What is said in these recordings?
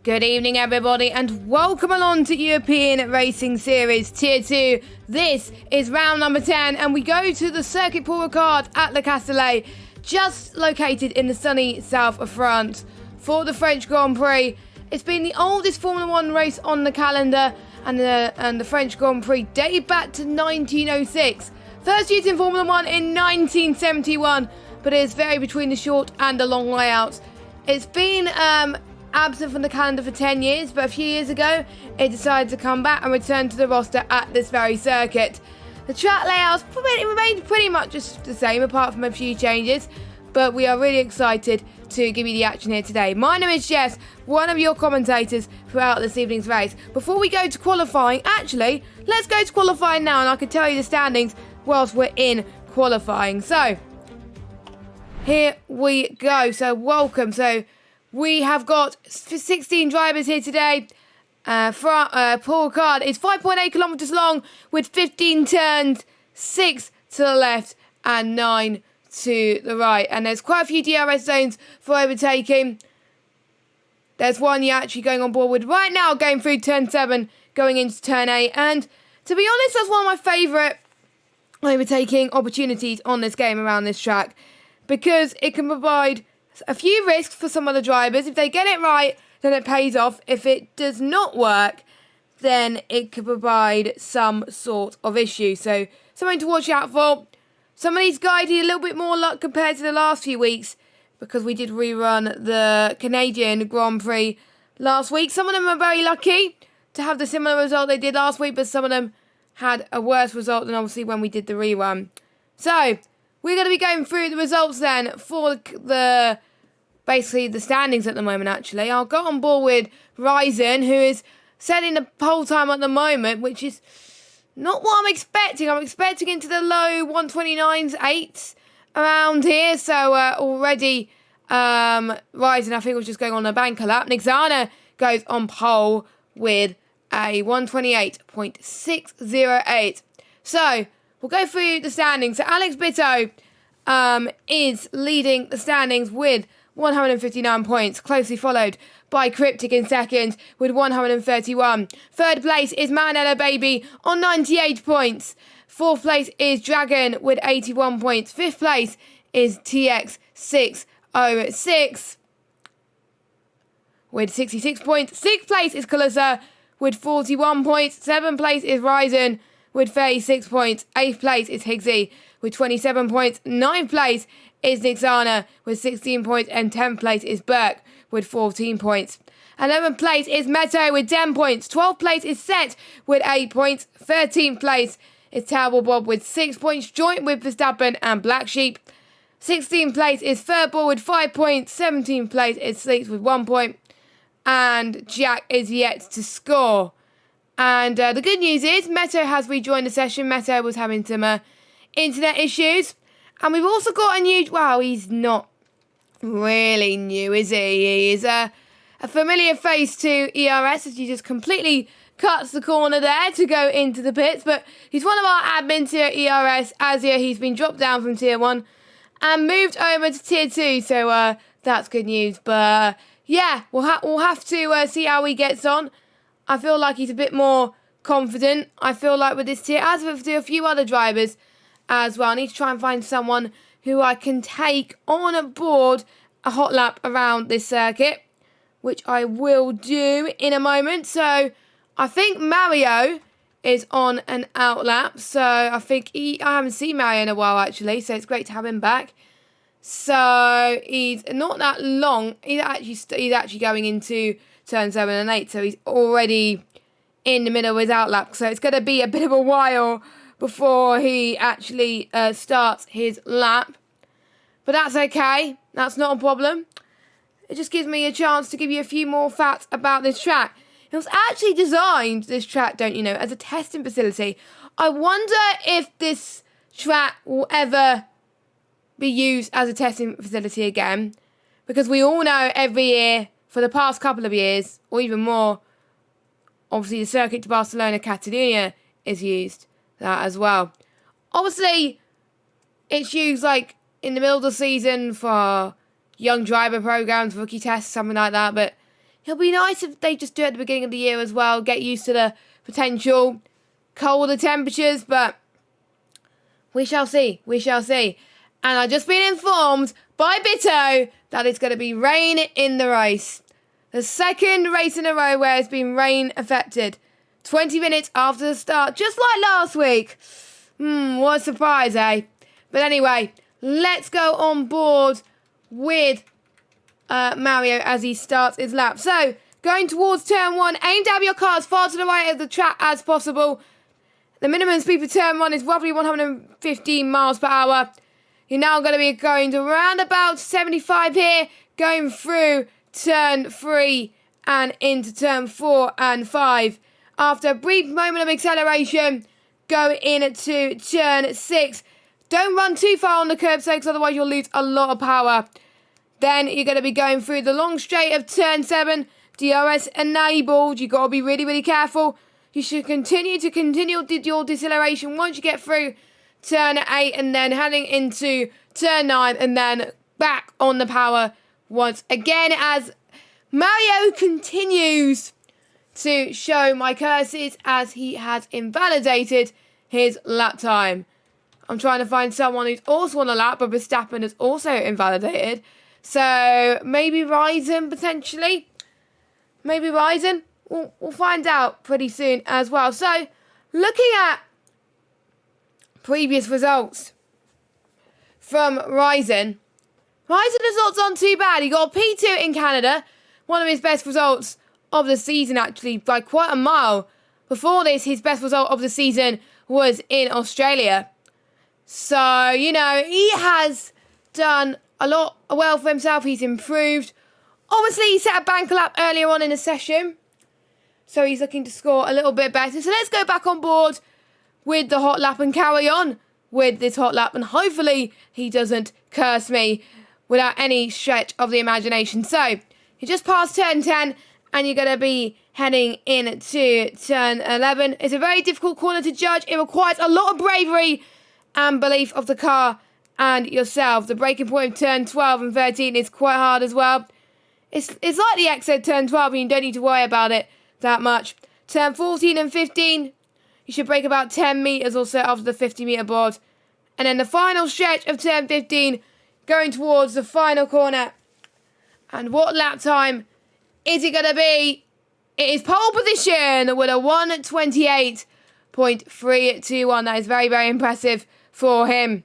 Good evening, everybody, and welcome along to European Racing Series Tier 2. This is round number 10, and we go to the Circuit Paul Ricard at Le Castellet, just located in the sunny south of France, for the French Grand Prix. It's been the oldest Formula 1 race on the calendar, and the French Grand Prix date back to 1906. First used in Formula 1 in 1971, but it is varied between the short and the long layouts. It's been absent from the calendar for 10 years, but a few years ago it decided to come back and return to the roster at this very circuit. The track layouts remained pretty much just the same apart from a few changes, but we are really excited to give you the action here today. My name is Jess, one of your commentators throughout this evening's race. Before we go to qualifying, actually, let's go to qualifying now and I can tell you the standings whilst we're in qualifying. So, here we go. So, welcome. So, we have got 16 drivers here today. Paul Ricard is 5.8 kilometres long with 15 turns, 6 to the left and 9 to the right. And there's quite a few DRS zones for overtaking. There's one you're actually going on board with right now, going through turn 7, going into turn 8. And to be honest, that's one of my favourite overtaking opportunities on this game around this track, because it can provide a few risks for some of the drivers. If they get it right, then it pays off. If it does not work, then it could provide some sort of issue. So, something to watch out for. Some of these guys need a little bit more luck compared to the last few weeks, because we did rerun the Canadian Grand Prix last week. Some of them are very lucky to have the similar result they did last week, but some of them had a worse result than obviously when we did the rerun. So, we're going to be going through the results then for basically the standings at the moment, actually. I'll go on board with Ryzen, who is setting the pole time at the moment, which is not what I'm expecting. I'm expecting into the low 129s, 8s around here. So already Ryzen, I think, was just going on a banker lap. Nixana goes on pole with a 128.608. So, we'll go through the standings. So Alex Bitto is leading the standings with 159 points, closely followed by Cryptic in second with 131. Third place is Manella Baby on 98 points. Fourth place is Dragon with 81 points. Fifth place is TX606 with 66 points. Sixth place is Kalissa with 41 points. Seventh place is Ryzen with 36 points. 8th place is Higgsy with 27 points. 9th place is Nixana with 16 points. And 10th place is Burke with 14 points. 11th place is Meto with 10 points. 12th place is Set with 8 points. 13th place is Terrible Bob with 6 points, joint with Verstappen and Black Sheep. 16th place is Furball with 5 points. 17th place is Sleeps with 1 point. And Jack is yet to score. And the good news is Meto has rejoined the session. Meto was having some internet issues. And we've also got a new... Well, he's not really new, is he? He is a familiar face to ERS, as he just completely cuts the corner there to go into the pits. But he's one of our admins here at ERS. Azia, he's been dropped down from Tier 1 and moved over to Tier 2. So that's good news. But yeah, we'll have to see how he gets on. I feel like he's a bit more confident. I feel like with this tier, as with a few other drivers as well, I need to try and find someone who I can take on board a hot lap around this circuit, which I will do in a moment. So I think Mario is on an out lap. So I think I haven't seen Mario in a while, actually. So it's great to have him back. So he's not that long. He's actually going into turn 7 and 8, so he's already in the middle of his outlap. So it's going to be a bit of a while before he actually starts his lap. But that's okay. That's not a problem. It just gives me a chance to give you a few more facts about this track. It was actually designed, this track, don't you know, as a testing facility. I wonder if this track will ever be used as a testing facility again. Because we all know every year, for the past couple of years, or even more, obviously the Circuit de Barcelona Catalunya is used that as well. Obviously, it's used like in the middle of the season for young driver programs, rookie tests, something like that. But It'll be nice if they just do it at the beginning of the year as well, get used to the potential colder temperatures, but we shall see. We shall see. And I've just been informed by Bitto that it's going to be rain in the race. The second race in a row where it's been rain affected. 20 minutes after the start, just like last week. What a surprise, eh? But anyway, let's go on board with Mario as he starts his lap. So, going towards turn 1, aim to have your car as far to the right of the track as possible. The minimum speed for turn 1 is roughly 115 miles per hour. You're now going to be going to around about 75 here, going through turn 3 and into turn 4 and 5. After a brief moment of acceleration, go into turn 6. Don't run too far on the curb, because otherwise you'll lose a lot of power. Then you're going to be going through the long straight of turn 7. DRS enabled. You've got to be really, really careful. You should continue your deceleration once you get through turn 8 and then heading into turn 9 and then back on the power once again as Mario continues to show my curses as he has invalidated his lap time. I'm trying to find someone who's also on a lap, but Verstappen is also invalidated. So maybe Ryzen potentially. Maybe Ryzen. We'll find out pretty soon as well. So looking at previous results from Ryzen results aren't too bad. He got a P2 in Canada, one of his best results of the season actually, by quite a mile. Before this, his best result of the season was in Australia. So, you know, he has done a lot well for himself. He's improved. Obviously, he set a banker lap earlier on in the session, so he's looking to score a little bit better. So let's go back on board with the hot lap and carry on with this hot lap. And hopefully he doesn't curse me without any stretch of the imagination. So you just passed turn 10 and you're going to be heading into turn 11. It's a very difficult corner to judge. It requires a lot of bravery and belief of the car and yourself. The breaking point of turn 12 and 13 is quite hard as well. It's like the exit turn 12 and you don't need to worry about it that much. Turn 14 and 15, you should brake about 10 metres or so after the 50 metre board. And then the final stretch of turn 15, going towards the final corner. And what lap time is it going to be? It is pole position with a 1:28.321. That is very, very impressive for him.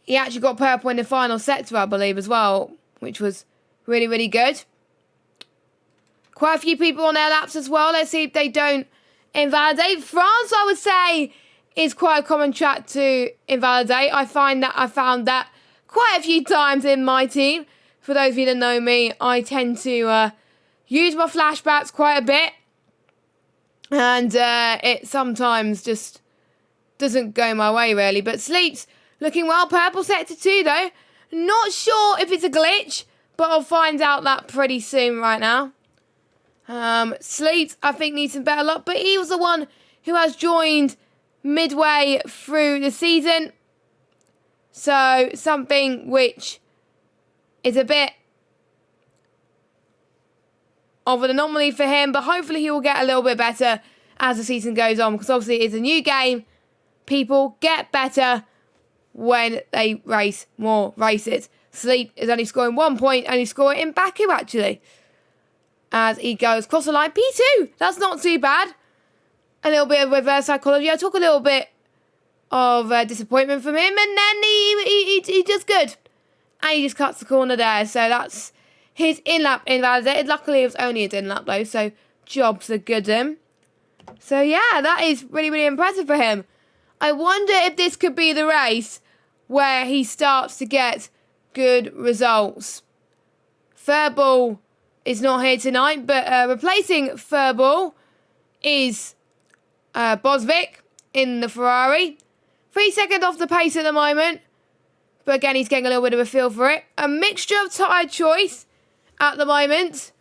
He actually got purple in the final sector, I believe, as well, which was really, really good. Quite a few people on their laps as well. Let's see if they don't invalidate. France, I would say, is quite a common track to invalidate. I found that quite a few times in my team. For those of you that know me, I tend to use my flashbacks quite a bit. And it sometimes just doesn't go my way, really. But Sleep's looking well. Purple sector 2, though. Not sure if it's a glitch, but I'll find out that pretty soon right now. Sleeps, I think, needs some better luck, but he was the one who has joined midway through the season. So, something which is a bit of an anomaly for him, but hopefully he will get a little bit better as the season goes on, because obviously it's a new game. People get better when they race more races. Sleep is only scoring 1 point, only scoring in Baku, actually. As he goes across the line. P2, that's not too bad. A little bit of reverse psychology. I took a little bit of disappointment from him, and then he does good. And he just cuts the corner there. So that's his in-lap invalidated. Luckily, it was only his in-lap, though, so jobs are good. So, yeah, that is really, really impressive for him. I wonder if this could be the race where he starts to get good results. Furball is not here tonight, but replacing Furball is Bosvik in the Ferrari. 3 seconds off the pace at the moment, but again, he's getting a little bit of a feel for it. A mixture of tyre choice at the moment,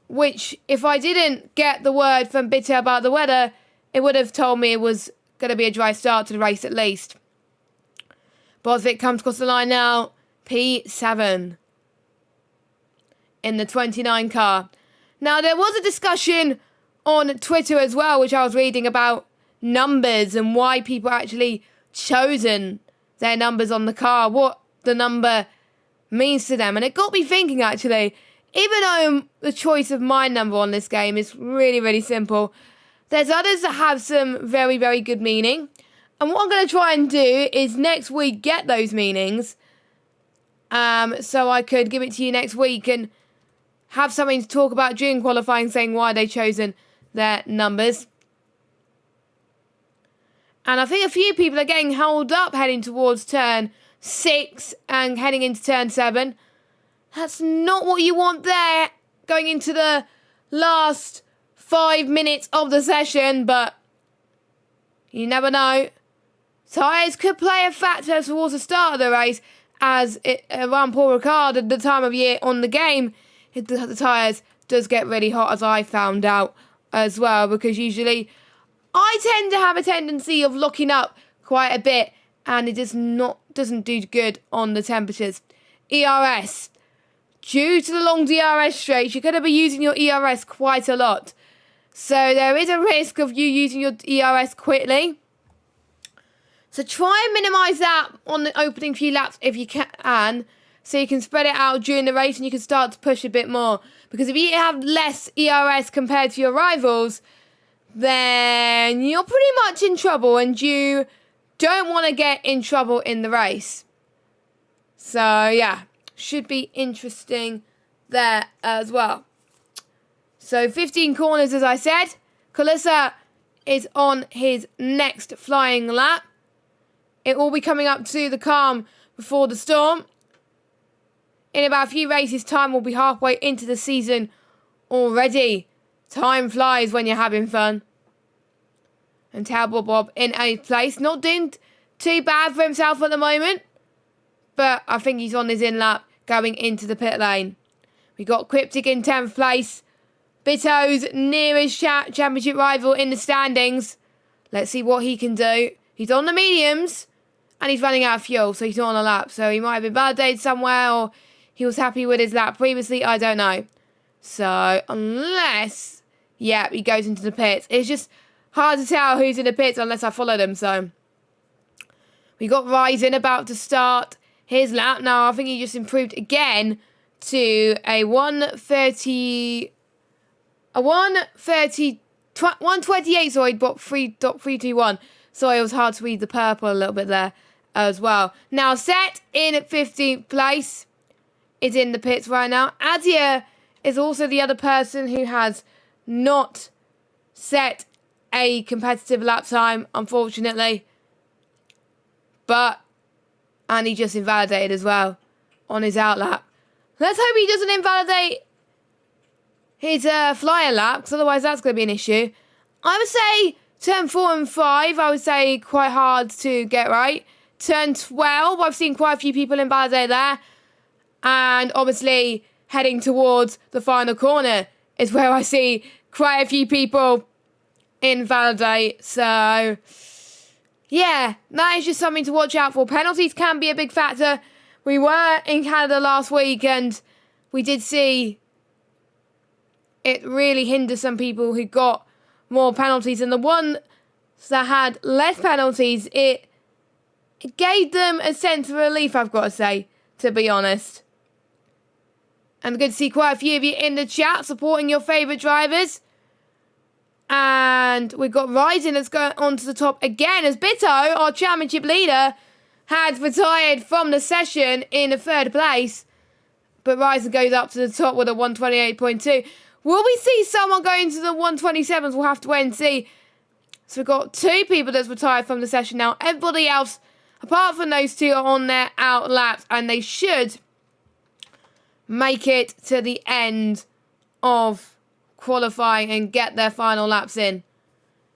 which, if I didn't get the word from Bitter about the weather, it would have told me it was going to be a dry start to the race at least. Bosvik comes across the line now. P7. in the 29 car. Now, there was a discussion on Twitter as well, which I was reading about numbers and why people actually chosen their numbers on the car, what the number means to them. And it got me thinking, actually, even though the choice of my number on this game is really, really simple, there's others that have some very, very good meaning. And what I'm going to try and do is next week get those meanings, so I could give it to you next week and have something to talk about during qualifying, saying why they've chosen their numbers. And I think a few people are getting held up heading towards turn 6 and heading into turn 7. That's not what you want there going into the last 5 minutes of the session, but you never know. Tyres could play a factor towards the start of the race, as around Paul Ricard at the time of year on the game, the tyres does get really hot, as I found out as well, because usually I tend to have a tendency of locking up quite a bit, and it doesn't do good on the temperatures. ERS. Due to the long DRS straight, you're going to be using your ERS quite a lot. So there is a risk of you using your ERS quickly. So try and minimise that on the opening few laps if you can, so you can spread it out during the race and you can start to push a bit more. Because if you have less ERS compared to your rivals, then you're pretty much in trouble, and you don't want to get in trouble in the race. So yeah, should be interesting there as well. So 15 corners, as I said. Kulissa is on his next flying lap. It will be coming up to the calm before the storm. In about a few races' time, we'll be halfway into the season already. Time flies when you're having fun. And Talbot Bob in 8th place. Not doing too bad for himself at the moment, but I think he's on his in-lap going into the pit lane. We got Cryptic in 10th place. Bitto's nearest championship rival in the standings. Let's see what he can do. He's on the mediums, and he's running out of fuel, so he's not on a lap. So he might have been validated somewhere, or he was happy with his lap previously. I don't know. So unless, yeah, he goes into the pits. It's just hard to tell who's in the pits unless I follow them. So we got Ryzen about to start his lap. Now I think he just improved again to a 128, sorry, but 3.321. Sorry, it was hard to read the purple a little bit there as well. Now, Set in at 15th place is in the pits right now. Adia is also the other person who has not set a competitive lap time, unfortunately. And he just invalidated as well on his out lap. Let's hope he doesn't invalidate his flyer lap, because otherwise that's going to be an issue. I would say turn 4 and 5, I would say quite hard to get right. Turn 12, I've seen quite a few people invalidate there. And obviously, heading towards the final corner is where I see quite a few people invalidate. So, yeah, that is just something to watch out for. Penalties can be a big factor. We were in Canada last week, and we did see it really hinder some people who got more penalties, and the ones that had less penalties, it gave them a sense of relief, I've got to say, to be honest. And good to see quite a few of you in the chat supporting your favourite drivers. And we've got Ryzen that's going on to the top again, as Bitto, our championship leader, had retired from the session in a 3rd place. But Ryzen goes up to the top with a 128.2. Will we see someone going to the 127s? We'll have to wait and see. So we've got 2 people that's retired from the session now. Everybody else, apart from those 2, are on their out laps, and they should make it to the end of qualifying and get their final laps in.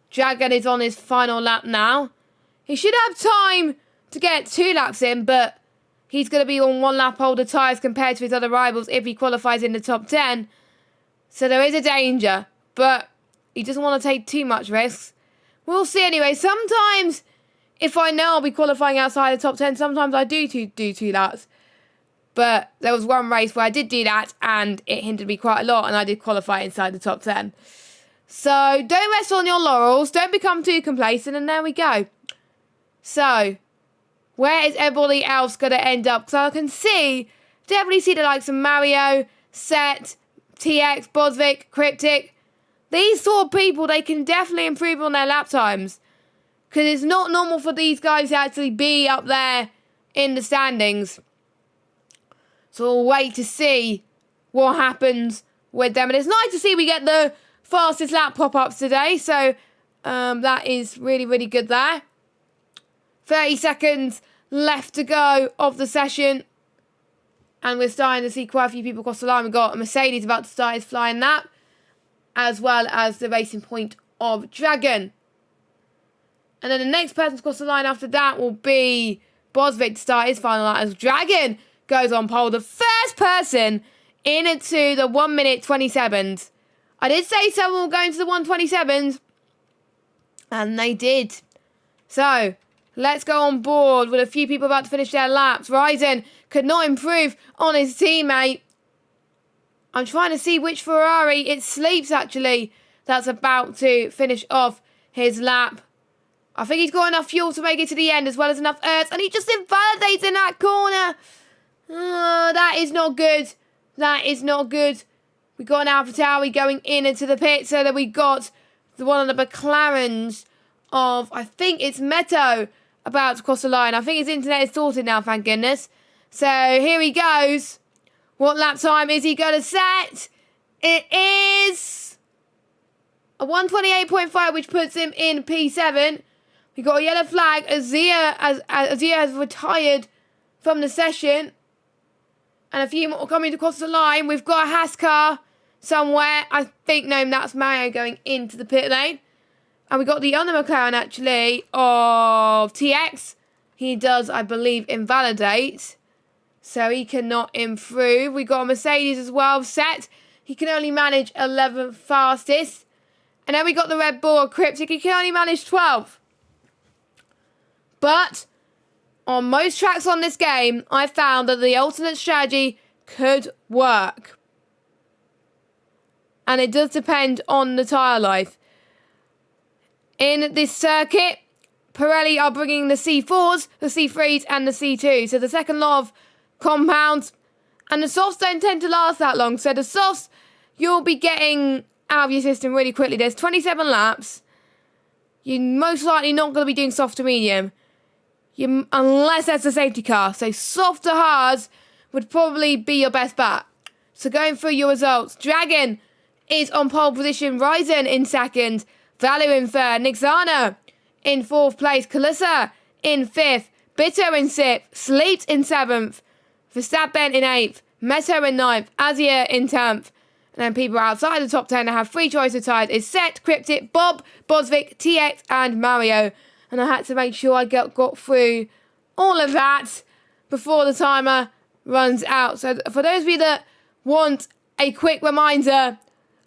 Dragon is on his final lap now. He should have time to get 2 laps in, but he's going to be on 1 lap older tyres compared to his other rivals if he qualifies in the top 10. So there is a danger, but he doesn't want to take too much risks. We'll see anyway. Sometimes, if I know I'll be qualifying outside the top 10, sometimes I do 2 laps. But there was one race where I did do that, and it hindered me quite a lot, and I did qualify inside the top 10. So don't rest on your laurels. Don't become too complacent, and there we go. So where is everybody else going to end up? So I can definitely see the likes of Mario, Set, TX, Bosvik, Cryptic. These sort of people, they can definitely improve on their lap times. Because it's not normal for these guys to actually be up there in the standings. So we'll wait to see what happens with them. And it's nice to see we get the fastest lap pop-ups today. So that is really, really good there. 30 seconds left to go of the session. And we're starting to see quite a few people across the line. We've got a Mercedes about to start his flying lap, as well as the Racing Point of Dragon. And then the next person to cross the line after that will be Bosvik to start his final lap as Dragon goes on pole. The first person into the 1 minute 27s. I did say someone will go into the 1:27s, and they did. So let's go on board with a few people about to finish their laps. Ryzen could not improve on his teammate. I'm trying to see which Ferrari. It Sleeps, actually, that's about to finish off his lap. I think he's got enough fuel to make it to the end, as well as enough earth, and he just invalidates in that corner. That is not good. That is not good. We got an AlphaTauri going into the pit, so that we got the one of the McLarens of, I think it's Meto, about to cross the line. I think his internet is sorted now, thank goodness. So here he goes. What lap time is he going to set? It is a 1:28.5, which puts him in P7. We got a yellow flag. Azia has retired from the session. And a few more coming across the line. We've got a Haas car somewhere. I think, no, that's Mario going into the pit lane. And we got the other McLaren, actually, of TX. He does, I believe, invalidate. So he cannot improve. We got a Mercedes as well set. He can only manage 11th fastest. And then we got the Red Bull Cryptic. He can only manage 12th. But on most tracks on this game, I found that the alternate strategy could work. And it does depend on the tyre life. In this circuit, Pirelli are bringing the C4s, the C3s and the C2s. So the second lot of compounds. And the softs don't tend to last that long. So the softs, you'll be getting out of your system really quickly. There's 27 laps. You're most likely not going to be doing soft to medium. Unless that's a safety car. So soft to hards would probably be your best bet. So going through your results. Dragon is on pole position. Ryzen in second. Value in third. Nixana in fourth place. Kalissa in fifth. Bitto in sixth. Sleeps in seventh. Verstappen in eighth. Meto in ninth. Azia in 10th. And then people outside the top 10 that have free choice of tyres is Set, Cryptic, Bob, Bosvik, TX and Mario. And I had to make sure I got through all of that before the timer runs out. So for those of you that want a quick reminder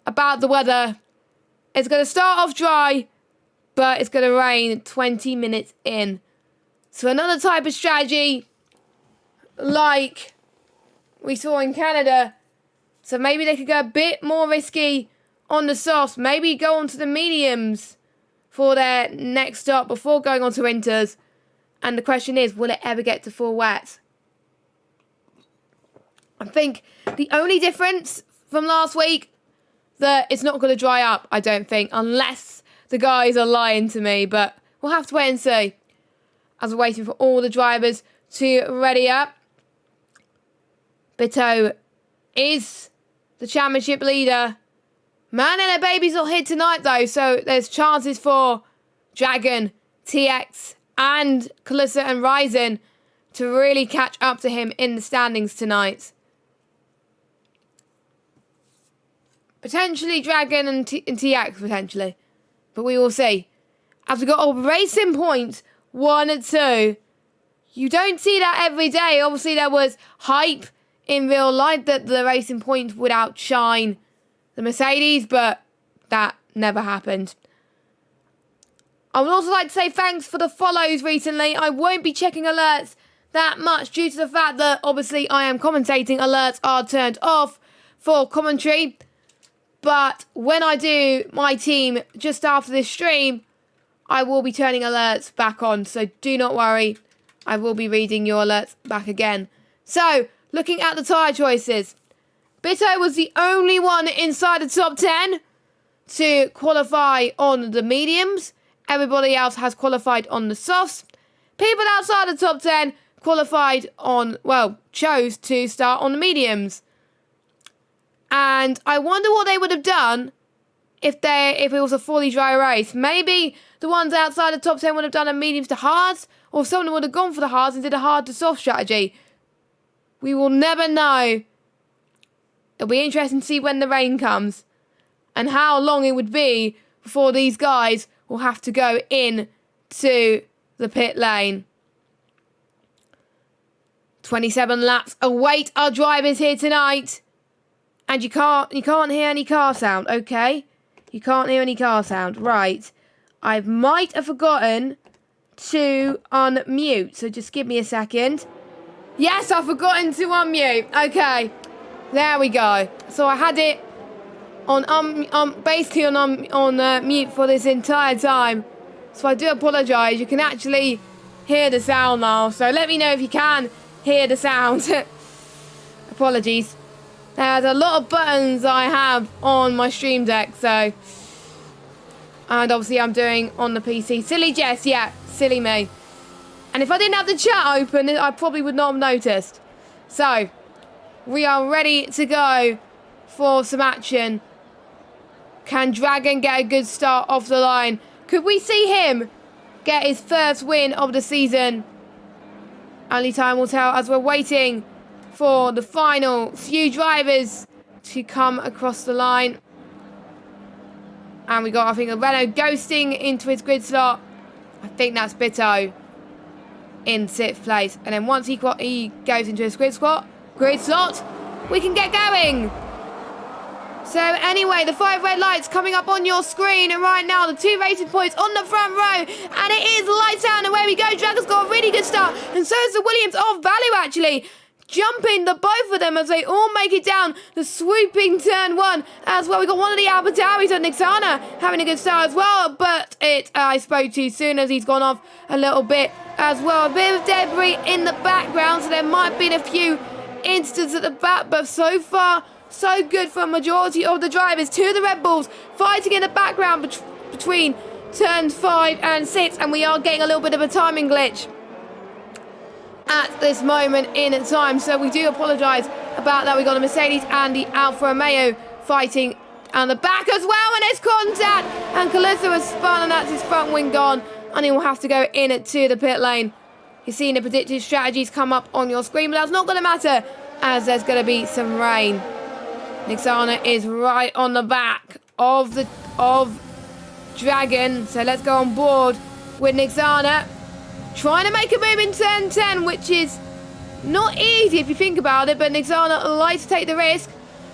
about the weather, it's going to start off dry, but it's going to rain 20 minutes in. So another type of strategy like we saw in Canada. So maybe they could go a bit more risky on the softs. Maybe go on to the mediums for their next stop before going on to winters. And the question is, will it ever get to full wet? I think the only difference from last week, that it's not going to dry up, I don't think, unless the guys are lying to me. But we'll have to wait and see as we're waiting for all the drivers to ready up. Bitto is the championship leader. Man and her baby's not here tonight, though, so there's chances for Dragon, TX, and Kalissa and Ryzen to really catch up to him in the standings tonight. Potentially Dragon and TX, potentially. But we will see. As we got a Racing Point 1 and 2. You don't see that every day. Obviously, there was hype in real life that the Racing Point would outshine the Mercedes, but that never happened. I would also like to say thanks for the follows recently. I won't be checking alerts that much due to the fact that obviously I am commentating. Alerts are turned off for commentary. But when I do my team just after this stream, I will be turning alerts back on. So do not worry. I will be reading your alerts back again. So, looking at the tyre choices. Bitto was the only one inside the top 10 to qualify on the mediums. Everybody else has qualified on the softs. People outside the top 10 qualified on, well, chose to start on the mediums. And I wonder what they would have done if it was a fully dry race. Maybe the ones outside the top 10 would have done a mediums to hards, or someone would have gone for the hards and did a hard to soft strategy. We will never know. It'll be interesting to see when the rain comes and how long it would be before these guys will have to go in to the pit lane. 27 laps await our drivers here tonight. And you can't hear any car sound, okay? You can't hear any car sound, right. I might have forgotten to unmute, so just give me a second. Yes, I've forgotten to unmute. Okay, there we go. So I had it basically on mute for this entire time. So I do apologise. You can actually hear the sound now. So let me know if you can hear the sound. Apologies. There's a lot of buttons I have on my Stream Deck, so... And obviously I'm doing on the PC. Silly Jess, yeah, silly me. And if I didn't have the chat open, I probably would not have noticed. So, we are ready to go for some action. Can Dragon get a good start off the line? Could we see him get his first win of the season? Only time will tell as we're waiting for the final few drivers to come across the line. And we got, I think, a Renault ghosting into his grid slot. I think that's Bitto in 6th place. And then once he goes into his grid slot, we can get going. So anyway, the 5 red lights coming up on your screen. And right now, the 2 racing points on the front row. And it is lights out and away we go. Dragon's got a really good start. And so is the Williams of Value, actually. Jumping the both of them as they all make it down the swooping turn 1 as well. We got one of the AlphaTauris on Niksana having a good start as well, but I spoke too soon as he's gone off a little bit as well. A bit of debris in the background, so there might have been a few instances at the back, but so far so good for a majority of the drivers. 2 of the Red Bulls fighting in the background between turns 5 and 6, and we are getting a little bit of a timing glitch at this moment in time, so we do apologise about that. We got a Mercedes and the Alfa Romeo fighting on the back as well, and it's contact, and Calypso has spun, and that's his front wing gone, and he will have to go in to the pit lane. You're seeing the predicted strategies come up on your screen, but that's not going to matter as there's going to be some rain. Niksana is right on the back of Dragon, so let's go on board with Niksana. Trying to make a move in turn 10, which is not easy if you think about it, but Niksana likes to take the risk.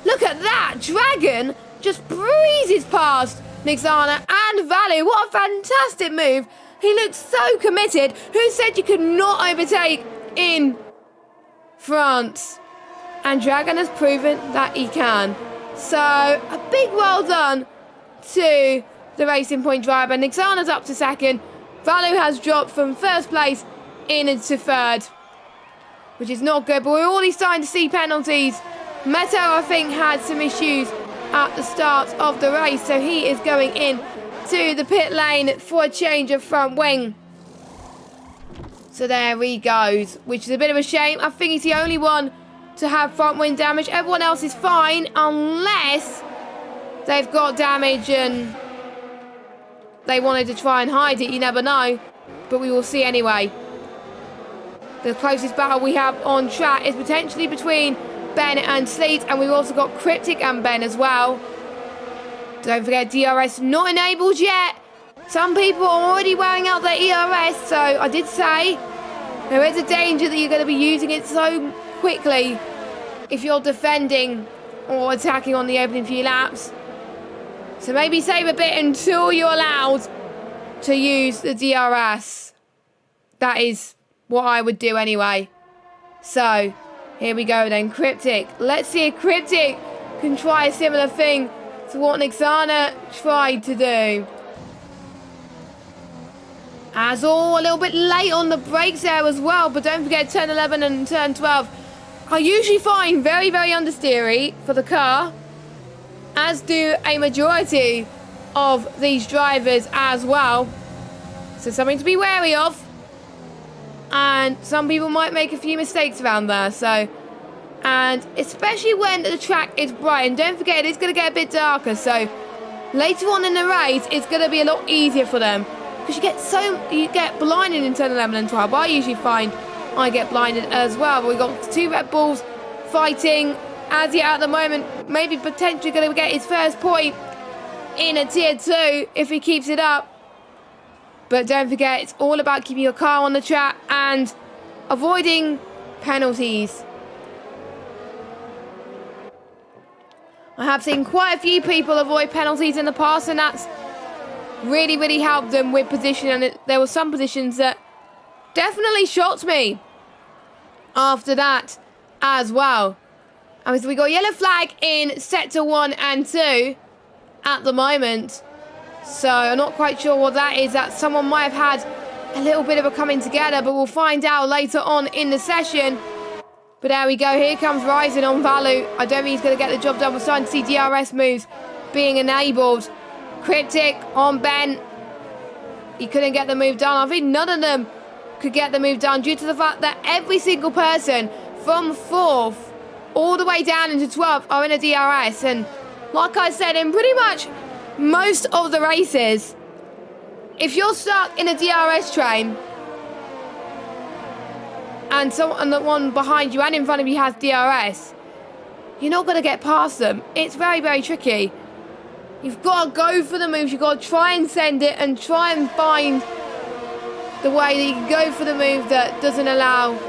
Look at that! Dragon just breezes past Niksana and Value. What a fantastic move. He looks so committed. Who said you could not overtake in France? And Dragon has proven that he can. So, a big well done to the Racing Point driver. Niksana's up to 2nd. Value has dropped from 1st place into 3rd, which is not good, but we're already starting to see penalties. Meto, I think, had some issues at the start of the race, so he is going in to the pit lane for a change of front wing. So there he goes, which is a bit of a shame. I think he's the only one to have front wing damage. Everyone else is fine, unless they've got damage and they wanted to try and hide it. You never know, but we will see anyway. The closest battle we have on track is potentially between Ben and Sleet, and we've also got Cryptic and Ben as well. Don't forget, DRS not enabled yet. Some people are already wearing out their ERS, so I did say there is a danger that you're going to be using it so quickly if you're defending or attacking on the opening few laps. So maybe save a bit until you're allowed to use the DRS. That is what I would do anyway. So, here we go then. Cryptic. Let's see if Cryptic can try a similar thing to what Nixana tried to do. Azul a little bit late on the brakes there as well, but don't forget turn 11 and turn 12 I usually find very, very understeery for the car, as do a majority of these drivers as well. So something to be wary of. And some people might make a few mistakes around there. So, and especially when the track is bright. And don't forget, it's going to get a bit darker. So later on in the race, it's going to be a lot easier for them. Because you get blinded in turn 11 and 12. I usually find I get blinded as well. But we've got two Red Bulls fighting. As yet at the moment, maybe potentially going to get his first point in a tier 2 if he keeps it up. But don't forget, it's all about keeping your car on the track and avoiding penalties. I have seen quite a few people avoid penalties in the past, and that's really, really helped them with position. And there were some positions that definitely shocked me after that as well. And so we got yellow flag in sector 1 and 2 at the moment. So I'm not quite sure what that is. That someone might have had a little bit of a coming together, but we'll find out later on in the session. But there we go. Here comes Ryzen on Valu. I don't think he's going to get the job done. We're starting to see DRS moves being enabled. Cryptic on Ben. He couldn't get the move done. I think none of them could get the move done due to the fact that every single person from 4th all the way down into 12th are in a DRS. And like I said, in pretty much most of the races, if you're stuck in a DRS train and the one behind you and in front of you has DRS, you're not going to get past them. It's very, very tricky. You've got to go for the moves. You've got to try and send it and try and find the way that you can go for the move that doesn't allow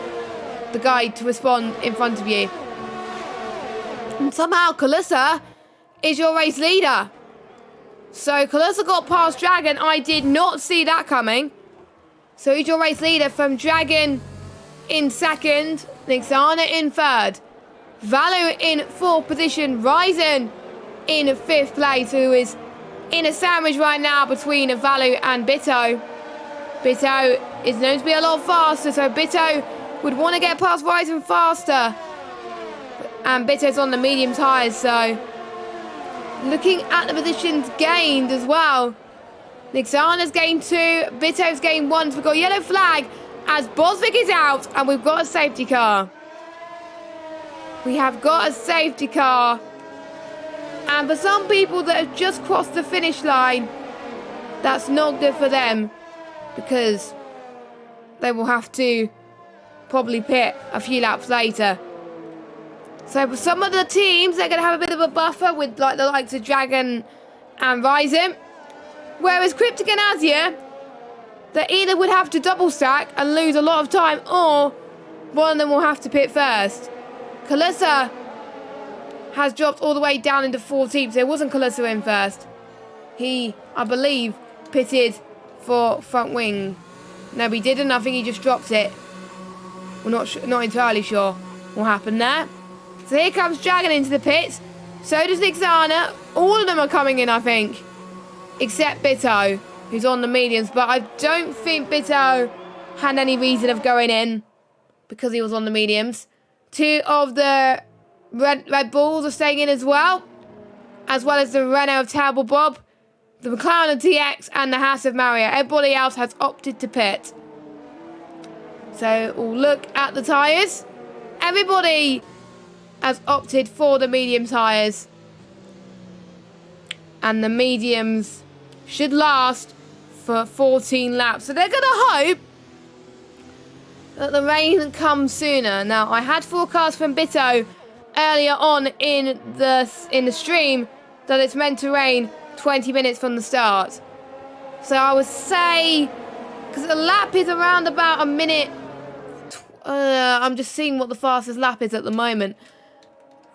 the guy to respond in front of you. And somehow Kalissa is your race leader. So Kalissa got past Dragon. I did not see that coming. So he's your race leader from Dragon in 2nd. Nixana in 3rd. Valu in 4th position. Ryzen in 5th place, who is in a sandwich right now between Valu and Bitto. Bitto is known to be a lot faster, so Bitto would want to get past Ryzen faster. And Bitto's on the medium tyres, so looking at the positions gained as well. Nixana's gained 2, Bitto's gained 1. So we've got a yellow flag as Bosvik is out, and we've got a safety car. We have got a safety car. And for some people that have just crossed the finish line, that's not good for them, because they will have to probably pit a few laps later. So for some of the teams, they're going to have a bit of a buffer with like the likes of Dragon and Ryzen. Whereas Cryptic and Azure, they either would have to double stack and lose a lot of time, or one of them will have to pit first. Kalissa has dropped all the way down into 14th, so it wasn't Kalissa in first. He, I believe, pitted for front wing. No, he didn't. I think he just dropped it. We're not entirely sure what happened there. So here comes Dragon into the pits. So does Nixana. All of them are coming in, I think. Except Bitto, who's on the mediums. But I don't think Bitto had any reason of going in because he was on the mediums. 2 of the Red Bulls are staying in as well as the Renault of Terrible Bob, the McLaren of TX, and the House of Mario. Everybody else has opted to pit. So we'll look at the tyres. Everybody has opted for the medium tyres. And the mediums should last for 14 laps. So they're going to hope that the rain comes sooner. Now, I had forecast from Bitto earlier on in the stream that it's meant to rain 20 minutes from the start. So I would say, because the lap is around about a minute. I'm just seeing what the fastest lap is at the moment.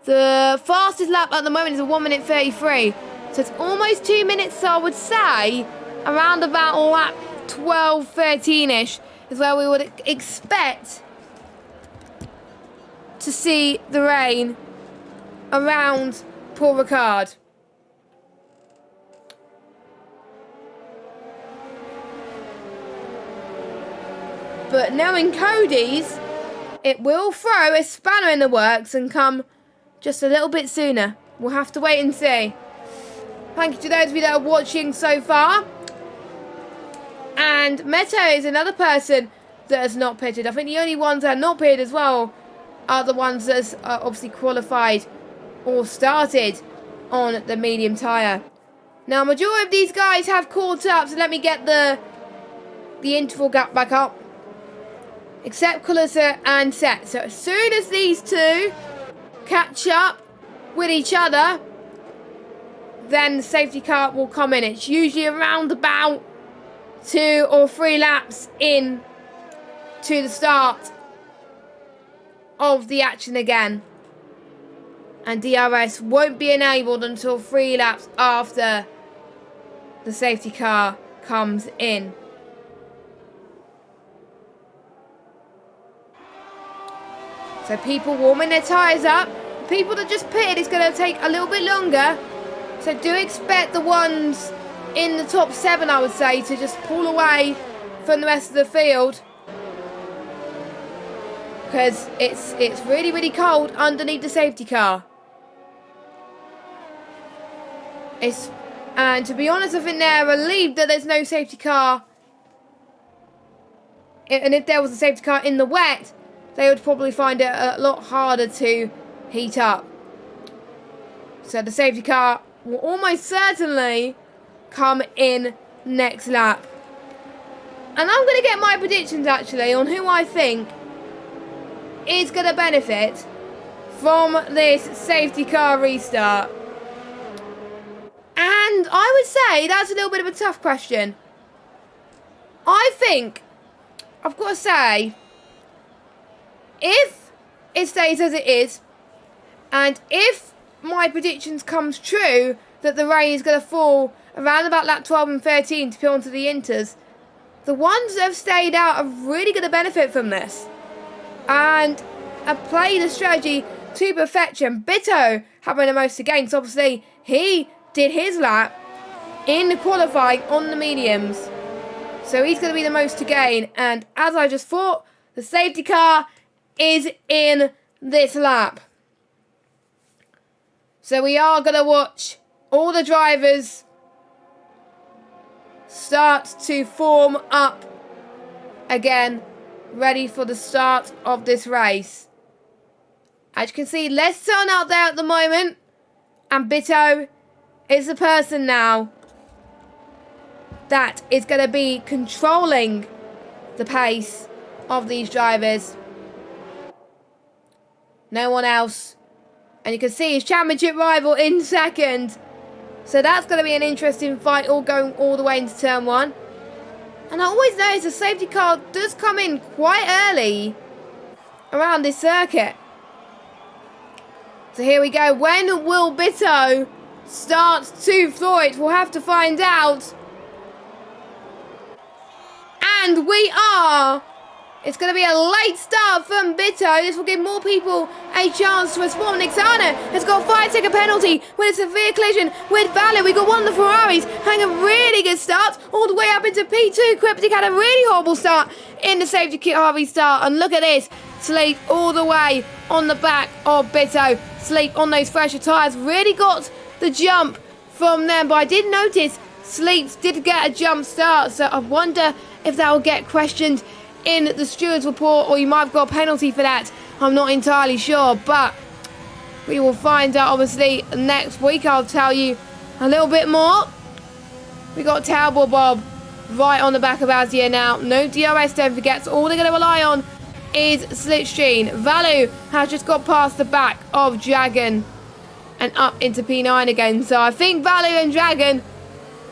The fastest lap at the moment is a 1 minute 33. So it's almost 2 minutes. So I would say around about lap 12, 13-ish is where we would expect to see the rain around Paul Ricard. But knowing Cody's, it will throw a spanner in the works and come just a little bit sooner. We'll have to wait and see. Thank you to those of you that are watching so far. And Meto is another person that has not pitted. I think the only ones that are not pitted as well are the ones that are obviously qualified or started on the medium tyre. Now, majority of these guys have caught up, so let me get the interval gap back up. Except Kulisa and Set. So as soon as these two catch up with each other, then the safety car will come in. It's usually around about 2 or 3 laps in to the start of the action again. And DRS won't be enabled until 3 laps after the safety car comes in. So people warming their tyres up. People that just pitted is going to take a little bit longer. So do expect the ones in the top 7, I would say, to just pull away from the rest of the field. Because it's really, really cold underneath the safety car. And to be honest, I think they're relieved that there's no safety car. And if there was a safety car in the wet, they would probably find it a lot harder to heat up. So the safety car will almost certainly come in next lap. And I'm going to get my predictions actually on who I think is going to benefit from this safety car restart. And I would say that's a little bit of a tough question. I think, I've got to say, if it stays as it is, and if my predictions comes true that the rain is going to fall around about lap 12 and 13 to peel onto the inters, the ones that have stayed out are really going to benefit from this. And have played the strategy to perfection. Bitto having the most to gain, so obviously he did his lap in the qualifying on the mediums. So he's going to be the most to gain. And as I just thought, the safety car is in this lap. So we are going to watch all the drivers start to form up again, ready for the start of this race. As you can see, less sun out there at the moment, and Bitto is the person now that is going to be controlling the pace of these drivers. No one else. And you can see his championship rival in second. So that's going to be an interesting fight, all going all the way into turn 1. And I always notice the safety car does come in quite early around this circuit. So here we go. When will Bitto start to thaw it? We'll have to find out. And we are. It's going to be a late start from Bitto. This will give more people a chance to respond. Nixana has got a 5-second penalty with a severe collision with Valor. We got one of the Ferraris having a really good start all the way up into P2. Cryptic had a really horrible start in the safety car restart. And look at this. Sleep all the way on the back of Bitto. Sleep on those fresher tyres. Really got the jump from them. But I did notice Sleeps did get a jump start. So I wonder if that will get questioned in the steward's report, or you might have got a penalty for that. I'm not entirely sure, but we will find out obviously next week. I'll tell you a little bit more. We got Talbot Bob right on the back of Azia now. No DRS, don't forget. So all they're going to rely on is Slipstream. Valu has just got past the back of Dragon and up into P9 again. So I think Valu and Dragon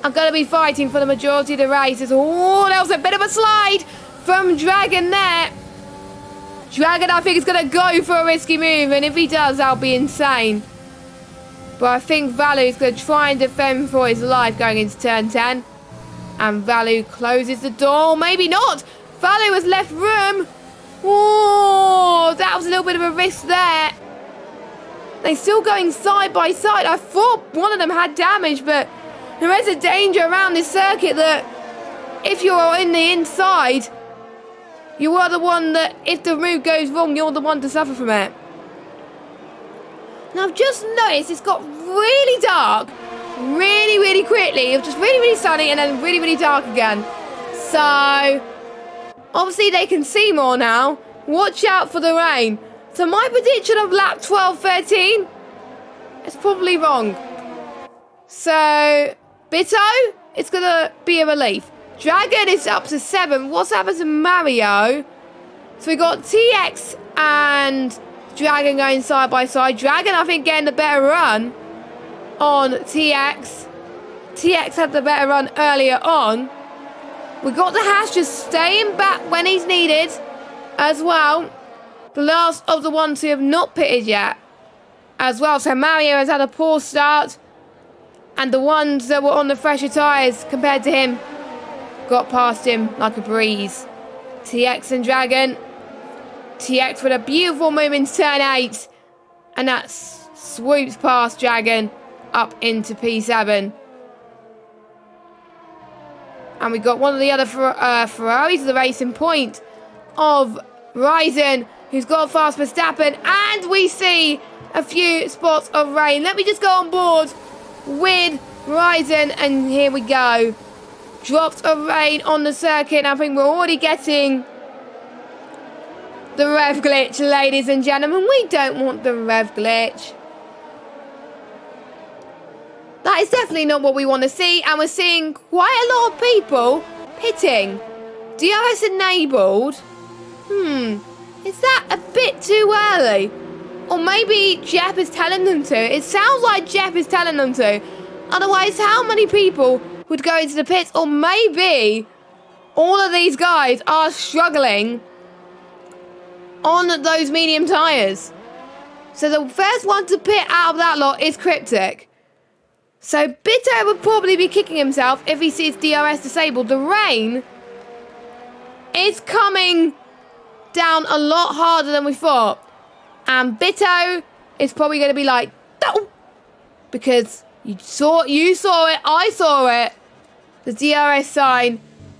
are going to be fighting for the majority of the races. Oh, that was a bit of a slide from Dragon there. Dragon, I think, is going to go for a risky move. And if he does, that'll be insane. But I think Valu is going to try and defend for his life going into turn 10. And Valu closes the door. Maybe not. Valu has left room Oh, that was a little bit of a risk there. They're still going side by side. I thought one of them had damage, but there is a danger around this circuit that if you're in the inside, you are the one that, if the move goes wrong, you're the one to suffer from it. Now, I've just noticed it's got really dark really, really quickly. It was just really, really sunny and then really, really dark again. So, obviously they can see more now. Watch out for the rain. So my prediction of lap 12-13 is probably wrong. So, Bitto, it's going to be a relief. Dragon is up to 7. What's happened to Mario? So we got TX and Dragon going side by side. Dragon, I think, getting the better run on TX. TX had the better run earlier on. We got the Hash just staying back when he's needed as well. The last of the ones who have not pitted yet as well. So Mario has had a poor start. And the ones that were on the fresher tyres compared to him got past him like a breeze. TX and Dragon. TX with a beautiful move in turn 8. And that swoops past Dragon up into P7. And we got one of the other Ferraris at the racing point of Ryzen, who's got fast Verstappen. And we see a few spots of rain. Let me just go on board with Ryzen. And here we go. Drops of rain on the circuit. I think we're already getting the rev glitch, ladies and gentlemen. We don't want the rev glitch. That is definitely not what we want to see. And we're seeing quite a lot of people pitting. DRS enabled. Is that a bit too early? Or maybe Jeff is telling them to. It sounds like Jeff is telling them to. Otherwise, how many people would go into the pits? Or maybe all of these guys are struggling on those medium tyres. So the first one to pit out of that lot is Cryptic. So Bitto would probably be kicking himself if he sees DRS disabled. The rain is coming down a lot harder than we thought. And Bitto is probably going to be like, no! Because you saw it, I saw it. The DRS sign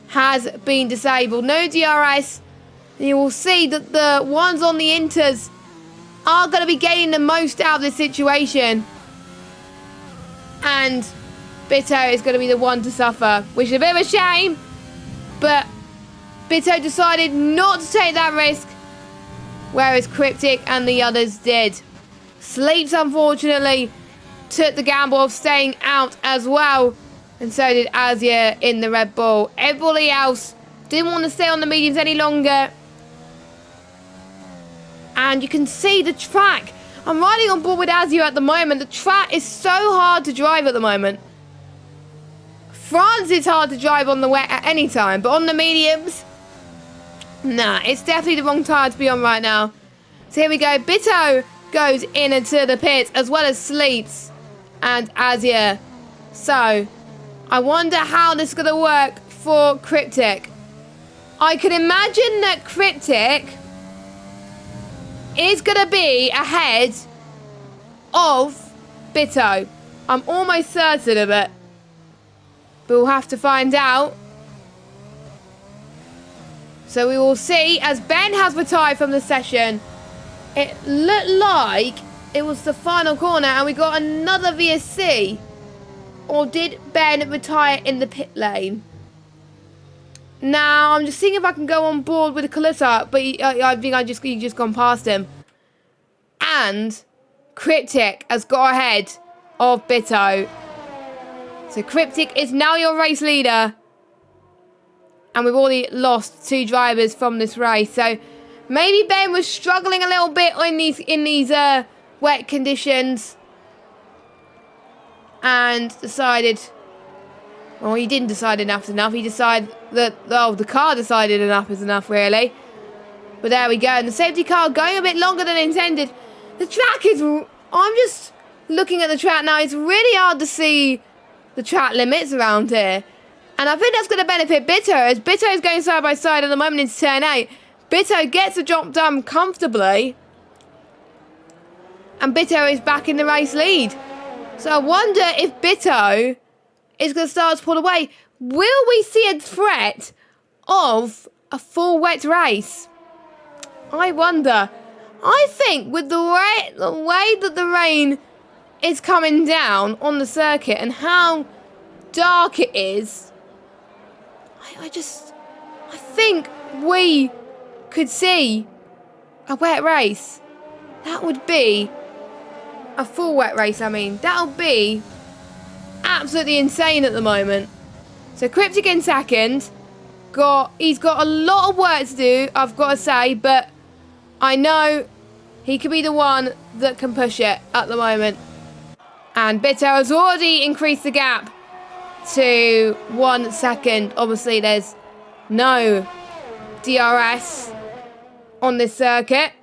has been disabled. No DRS. And you will see that the ones on the inters are going to be getting the most out of this situation. And Bitto is going to be the one to suffer, which is a bit of a shame. But Bitto decided not to take that risk, whereas Cryptic and the others did. Sleeps, unfortunately, took the gamble of staying out as well. And so did Azia in the Red Bull. Everybody else didn't want to stay on the mediums any longer. And you can see the track. I'm riding on board with Azia at the moment. The track is so hard to drive at the moment. France is hard to drive on the wet at any time. But on the mediums, nah, it's definitely the wrong tire to be on right now. So here we go. Bitto goes in into the pits as well as Sleets and Azia. So I wonder how this is going to work for Cryptic. I can imagine that Cryptic is going to be ahead of Bitto. I'm almost certain of it. But we'll have to find out. So we will see as Ben has retired from the session. It looked like it was the final corner and we got another VSC. Or did Ben retire in the pit lane? Now, I'm just seeing if I can go on board with the Calypso, but I think you've just gone past him. And Cryptic has got ahead of Bitto. So Cryptic is now your race leader. And we've already lost 2 drivers from this race. So maybe Ben was struggling a little bit in these wet conditions. And decided... Well, he didn't decide enough. He decided that... Oh, the car decided enough is enough, really. But there we go. And the safety car going a bit longer than intended. The track is... I'm just looking at the track now. It's really hard to see the track limits around here. And I think that's going to benefit Bitto. As Bitto is going side by side at the moment into turn 8. Bitto gets the job done comfortably. And Bitto is back in the race lead. So I wonder if Bitto is going to start to pull away. Will we see a threat of a full wet race? I wonder. I think with the way that the rain is coming down on the circuit and how dark it is, I think we could see a wet race. That would be a full wet race, I mean. That'll be absolutely insane at the moment. So Cryptic in second. He's got a lot of work to do, I've got to say, but I know he could be the one that can push it at the moment. And Bitto has already increased the gap to 1 second. Obviously, there's no DRS on this circuit.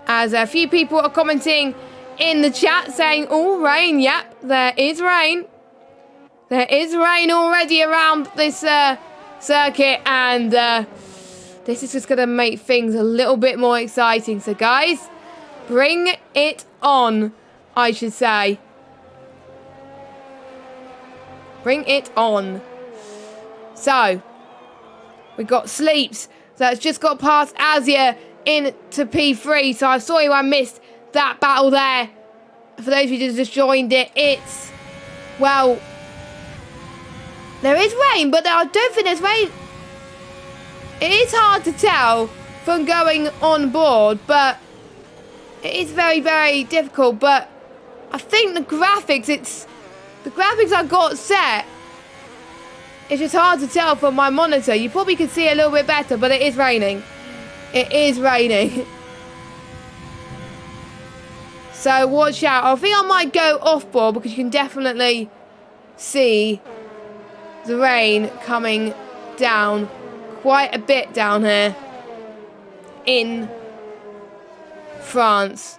As a few people are commenting in the chat saying, oh, rain. Yep, there is rain. There is rain already around this circuit. And this is just going to make things a little bit more exciting. So, guys, bring it on, I should say. Bring it on. So, we got Sleeps that's just got past Azia into P3. So I saw you, I missed that battle there. For those of you who just joined it, it's, well, there is rain, but I don't think there's rain. It is hard to tell from going on board, but it is very, very difficult. But I think the graphics I've got set, it's just hard to tell from my monitor. You probably can see a little bit better, but it is raining. It is raining. So watch out. I think I might go off board because you can definitely see the rain coming down quite a bit down here in France.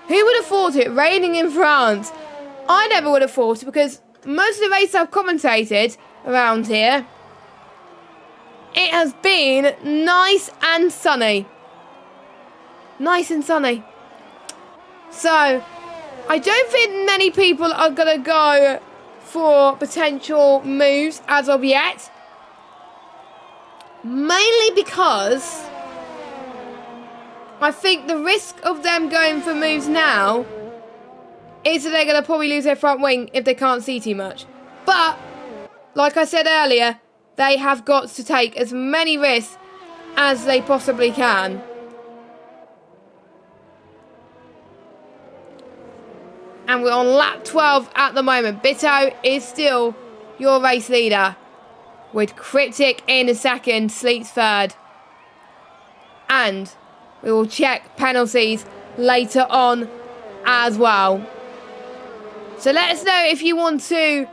Who would have thought it? Raining in France. I never would have thought it because most of the races I've commentated around here, it has been nice and sunny. Nice and sunny. So, I don't think many people are going to go for potential moves as of yet. Mainly because I think the risk of them going for moves now is that they're going to probably lose their front wing if they can't see too much. But, like I said earlier, they have got to take as many risks as they possibly can. And we're on lap 12 at the moment. Bitto is still your race leader, with Cryptic in second, Sleeps third. And we will check penalties later on as well. So let us know if you want to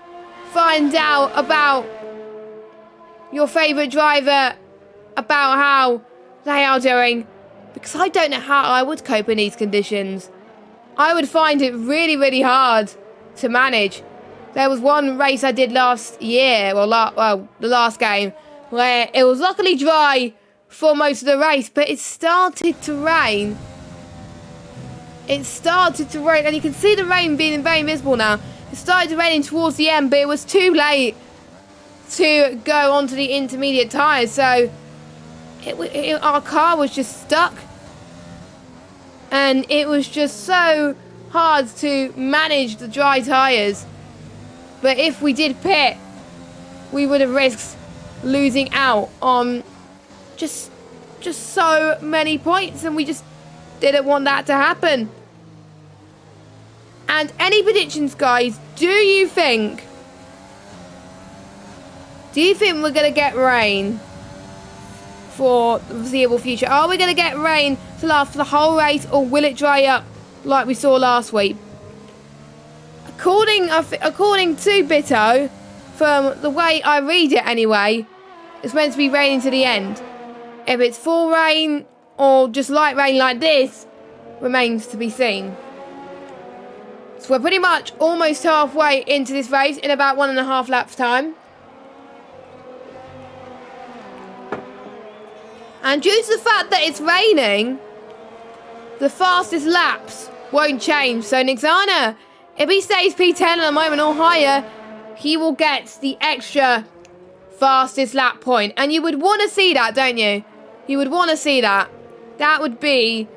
find out about your favourite driver, about how they are doing, because I don't know how I would cope in these conditions. I would find it really, really hard to manage. There was one race I did last year, well, the last game, where it was luckily dry for most of the race, but it started to rain. It started to rain, and you can see the rain being very visible now. It started raining towards the end, but it was too late to go onto the intermediate tyres, so our car was just stuck. And it was just so hard to manage the dry tyres. But if we did pit, we would have risked losing out on just so many points, and we just didn't want that to happen. And any predictions, guys? Do you think we're going to get rain for the foreseeable future? Are we going to get rain to last for the whole race, or will it dry up like we saw last week? According to Bitto, from the way I read it anyway, it's meant to be raining to the end. If it's full rain or just light rain like this, remains to be seen. So we're pretty much almost halfway into this race in about 1.5 laps time. And due to the fact that it's raining, the fastest laps won't change. So Nixana, if he stays P10 at the moment or higher, he will get the extra fastest lap point. And you would want to see that, don't you? You would want to see that. That would be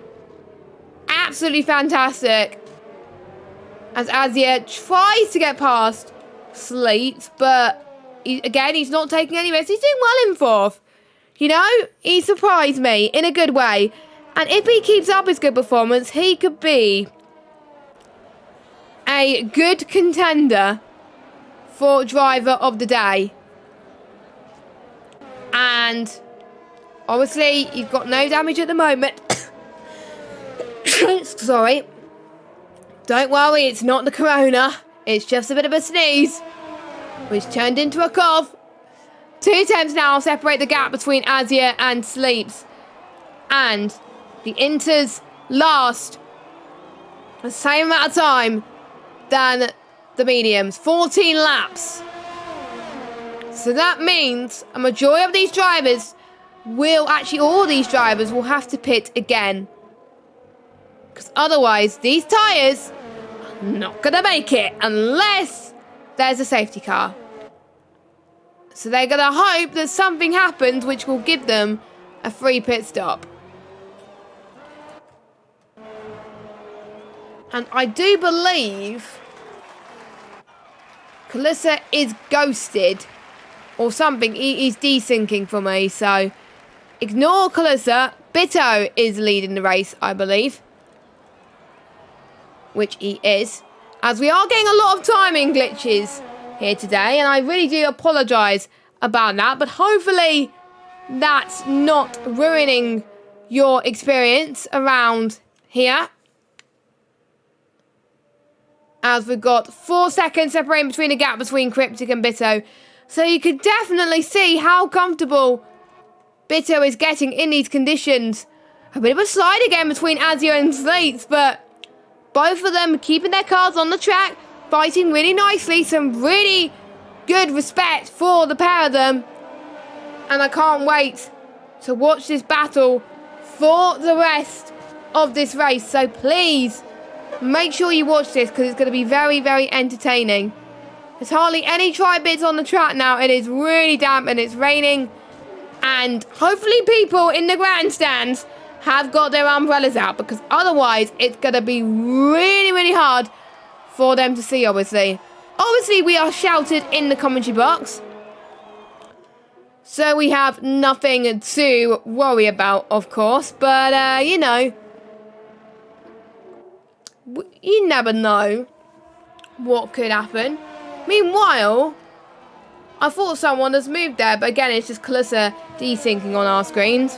absolutely fantastic. As Azia tries to get past Sleets, but again, he's not taking any risks. He's doing well in fourth. You know, he surprised me in a good way. And if he keeps up his good performance, he could be a good contender for driver of the day. And obviously, you've got no damage at the moment. Sorry. Don't worry, it's not the corona. It's just a bit of a sneeze, which turned into a cough. 2 attempts now separate the gap between Azia and Sleeps. And the Inters last the same amount of time than the mediums. 14 laps. So that means a majority of these drivers will, actually all these drivers will have to pit again. Because otherwise, these tyres are not going to make it unless there's a safety car. So they're going to hope that something happens which will give them a free pit stop. And I do believe Kalissa is ghosted or something. He's desyncing for me, so ignore Kalissa. Bitto is leading the race, I believe. Which he is. As we are getting a lot of timing glitches here today, and I really do apologise about that, but hopefully that's not ruining your experience around here. As we've got 4 seconds separating between the gap between Cryptic and Bitto. So you can definitely see how comfortable Bitto is getting in these conditions. A bit of a slide again between Azio and Sleets, but both of them keeping their cars on the track, fighting really nicely. Some really good respect for the pair of them. And I can't wait to watch this battle for the rest of this race. So please, make sure you watch this because it's going to be very, very entertaining. There's hardly any tri-bits on the track now. It is really damp and it's raining. And hopefully people in the grandstands have got their umbrellas out, because otherwise it's going to be really, really hard for them to see, obviously. Obviously, we are shouted in the commentary box, so we have nothing to worry about, of course. But, you know, you never know what could happen. Meanwhile, I thought someone has moved there, but again, it's just Kalissa desyncing on our screens.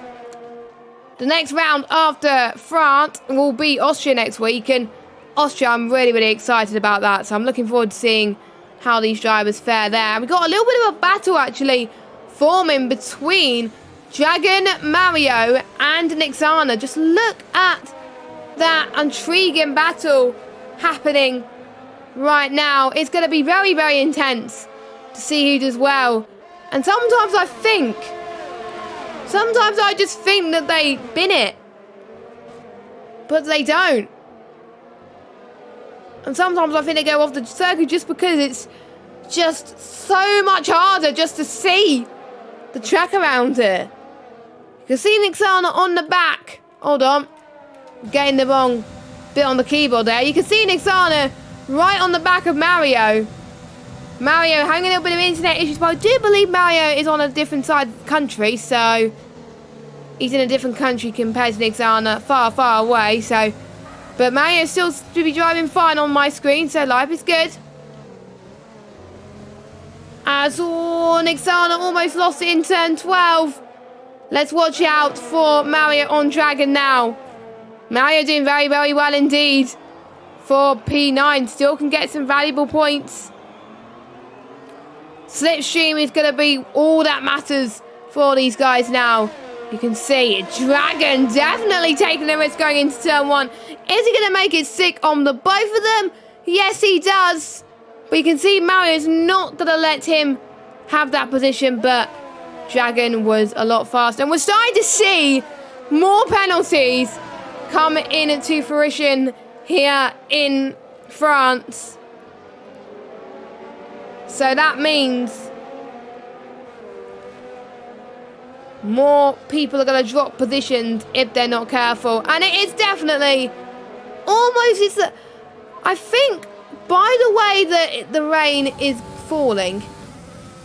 The next round after France will be Austria next week, and Austria, I'm really, really excited about that. So I'm looking forward to seeing how these drivers fare there. We've got a little bit of a battle, actually, forming between Dragon, Mario, and Nixana. Just look at that intriguing battle happening right now. It's going to be very, very intense to see who does well. And sometimes I just think that they bin it, but they don't. And sometimes I think they go off the circuit just because it's just so much harder just to see the track around it. You can see Nixana on the back. Hold on. Getting the wrong bit on the keyboard there. You can see Nixana right on the back of Mario. Mario having a little bit of internet issues, but I do believe Mario is on a different side of the country, so he's in a different country compared to Nixana, far, far away, so. But Mario still to be driving fine on my screen, so life is good. As Nixana almost lost it in turn 12. Let's watch out for Mario on Dragon now. Mario doing very, very well indeed for P9. Still can get some valuable points. Slipstream is going to be all that matters for these guys now. You can see Dragon definitely taking the risk going into turn 1. Is he going to make it sick on the both of them? Yes, he does. But you can see Mario's not going to let him have that position. But Dragon was a lot faster. And we're starting to see more penalties come into fruition here in France. So that means more people are going to drop positions if they're not careful. And it is definitely almost, I think, by the way that the rain is falling,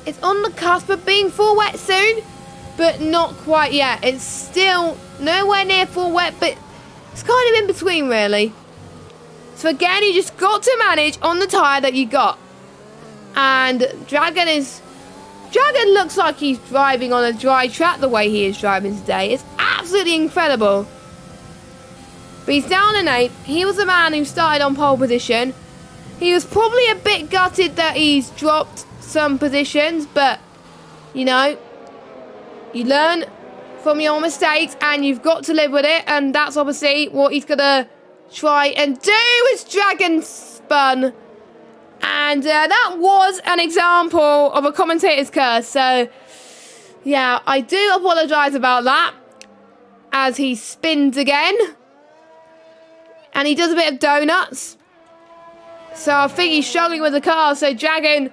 it's on the cusp of being full wet soon, but not quite yet. It's still nowhere near full wet, but it's kind of in between, really. So again, you just got to manage on the tyre that you got. And Dragon looks like he's driving on a dry track the way he is driving today. It's absolutely incredible. But he's down in 8th. He was the man who started on pole position. He was probably a bit gutted that he's dropped some positions, but, you know, you learn from your mistakes and you've got to live with it, and that's obviously what he's going to try and do as Dragon spun. And that was an example of a commentator's curse. So, yeah, I do apologise about that as he spins again. And he does a bit of donuts. So I think he's struggling with the car. So Dragon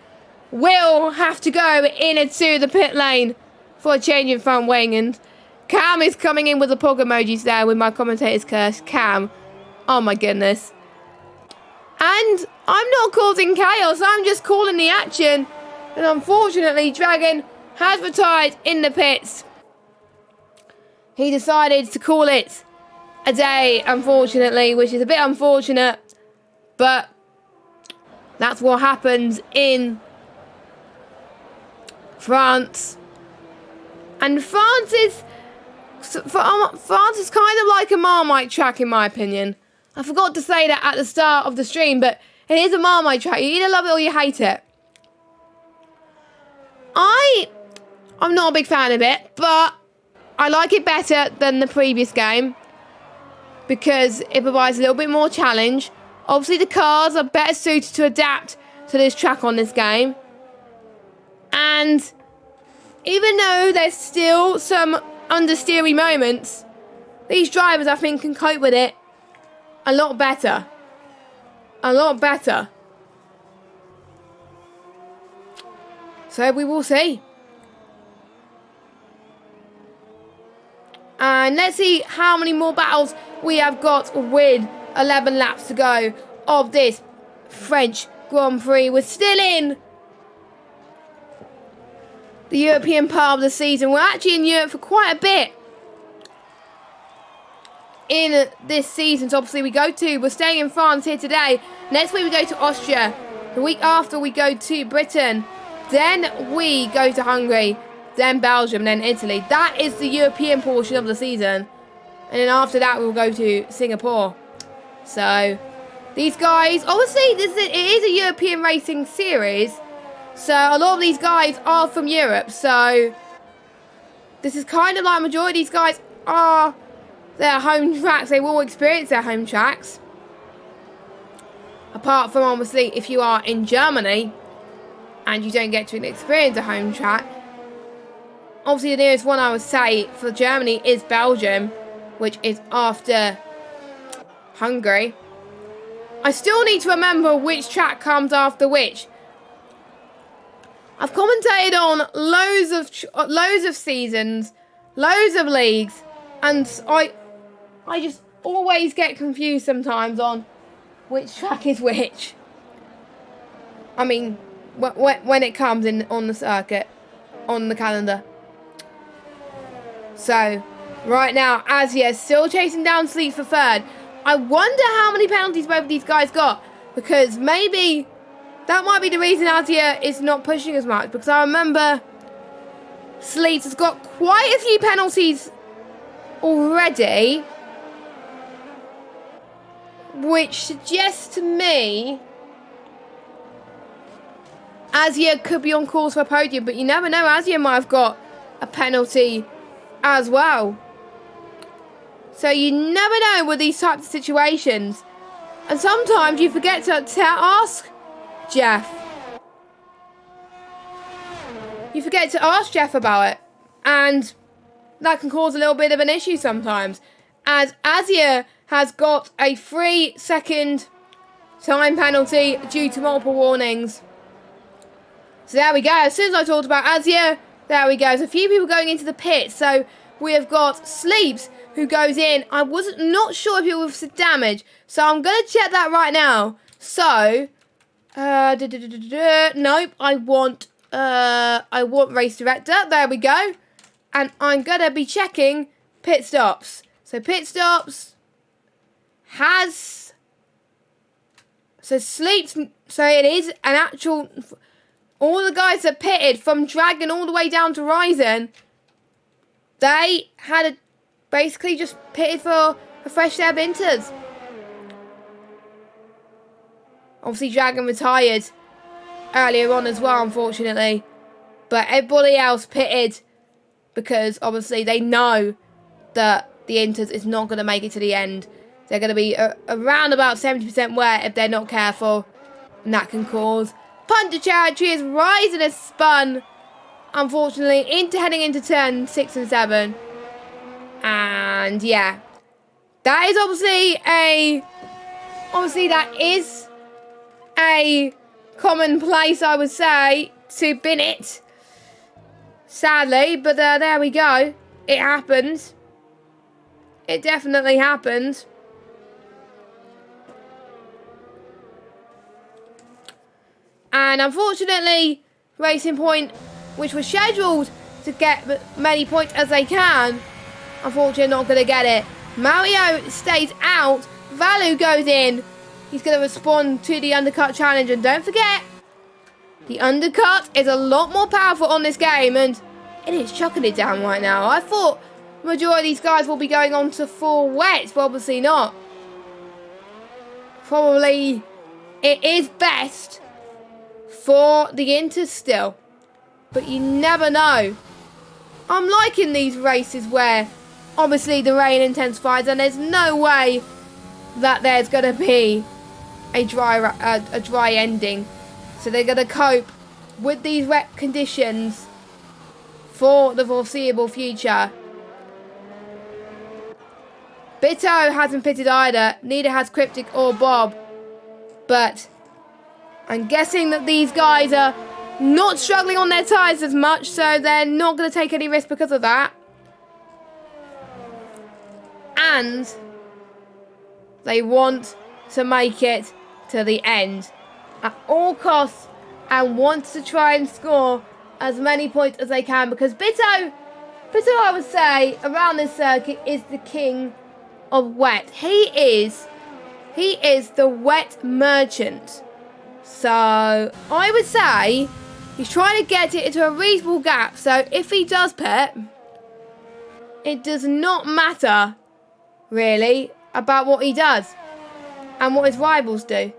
will have to go into the pit lane for a change in front wing. And Cam is coming in with the pog emojis there with my commentator's curse. Cam. Oh my goodness. And I'm not causing chaos. I'm just calling the action. And unfortunately, Dragon has retired in the pits. He decided to call it a day, unfortunately, which is a bit unfortunate. But that's what happens in France. And France is kind of like a Marmite track, in my opinion. I forgot to say that at the start of the stream, but it is a Marmite track. You either love it or you hate it. I'm not a big fan of it, but I like it better than the previous game because it provides a little bit more challenge. Obviously, the cars are better suited to adapt to this track on this game. And even though there's still some understeery moments, these drivers, I think, can cope with it a lot better. A lot better. So we will see. And let's see how many more battles we have got with 11 laps to go of this French Grand Prix. We're still in the European part of the season. We're actually in Europe for quite a bit in this season. So obviously we're staying in France here today. Next week we go to Austria. The week after we go to Britain. Then we go to Hungary. Then Belgium. Then Italy. That is the European portion of the season. And then after that we'll go to Singapore. So these guys, obviously it is a European racing series. So a lot of these guys are from Europe. So this is kind of like majority of these guys are their home tracks. They will experience their home tracks. Apart from obviously if you are in Germany and you don't get to experience a home track. Obviously the nearest one I would say for Germany is Belgium, which is after Hungary. I still need to remember which track comes after which. I've commentated on loads of seasons, loads of leagues, and I just always get confused sometimes on which track is which. I mean, when it comes in on the circuit, on the calendar. So, right now, Asia is still chasing down Sleep for third. I wonder how many penalties both of these guys got, because maybe that might be the reason Asia is not pushing as much, because I remember Sleep has got quite a few penalties already, which suggests to me Asia could be on course for a podium, but you never know, Asia might have got a penalty as well. So you never know with these types of situations. And sometimes you forget to ask Jeff. You forget to ask Jeff about it. And that can cause a little bit of an issue sometimes, as Azia has got a 3-second time penalty due to multiple warnings. So there we go. As soon as I talked about Azia, there we go. There's a few people going into the pit. So we have got Sleeps who goes in. I wasn't not sure if he was damage, so I'm going to check that right now. So, nope. I want race director. There we go. And I'm going to be checking pit stops. So pit stops has... So Sleeps... So it is an actual... All the guys that pitted from Dragon all the way down to Ryzen, they had basically just pitted for a fresh set of inters. Obviously Dragon retired earlier on as well, unfortunately. But everybody else pitted because obviously they know that the inters is not going to make it to the end. They're going to be around about 70% wet if they're not careful. And that can cause punter territory as Ryzen has spun, unfortunately, heading into turn 6 and 7. And yeah, that is obviously that is a commonplace, I would say, to bin it. Sadly, but there we go. It happened. It definitely happened. And unfortunately, Racing Point, which was scheduled to get many points as they can, unfortunately not going to get it. Mario stays out. Valu goes in. He's going to respond to the undercut challenge. And don't forget, the undercut is a lot more powerful on this game. And it is chucking it down right now. I thought the majority of these guys will be going on to full wets, but obviously not. Probably it is best for the inters still, but you never know. I'm liking these races where obviously the rain intensifies and there's no way that there's going to be a dry ending, so they're going to cope with these wet conditions for the foreseeable future. Bitto hasn't pitted either, neither has Cryptic or Bob, but I'm guessing that these guys are not struggling on their tyres as much, so they're not going to take any risk because of that. And they want to make it to the end at all costs and want to try and score as many points as they can, because Bitto, I would say, around this circuit is the king of wet. He is the wet merchant. So I would say he's trying to get it into a reasonable gap. So if he does pit, it does not matter really about what he does and what his rivals do.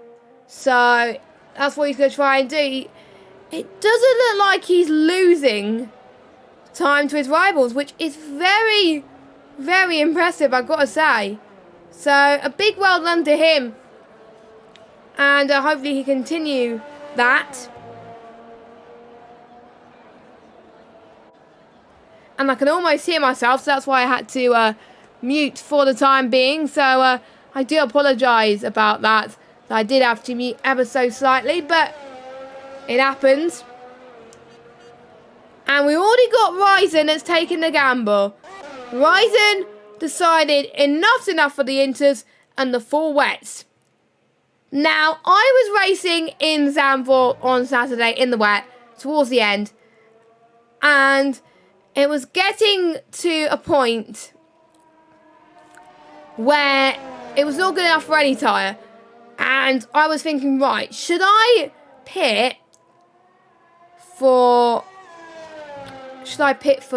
So that's what he's going to try and do. It doesn't look like he's losing time to his rivals, which is very, very impressive, I've got to say. So a big well done to him. And hopefully he continue that. And I can almost hear myself, so that's why I had to mute for the time being. So I do apologise about that. I did have to mute ever so slightly, but it happens. And we already got Ryzen that's taken the gamble. Ryzen decided enough's enough for the inters and the full wets. Now, I was racing in Zandvoort on Saturday in the wet, towards the end, and it was getting to a point where it was not good enough for any tyre, and I was thinking, right, should I pit for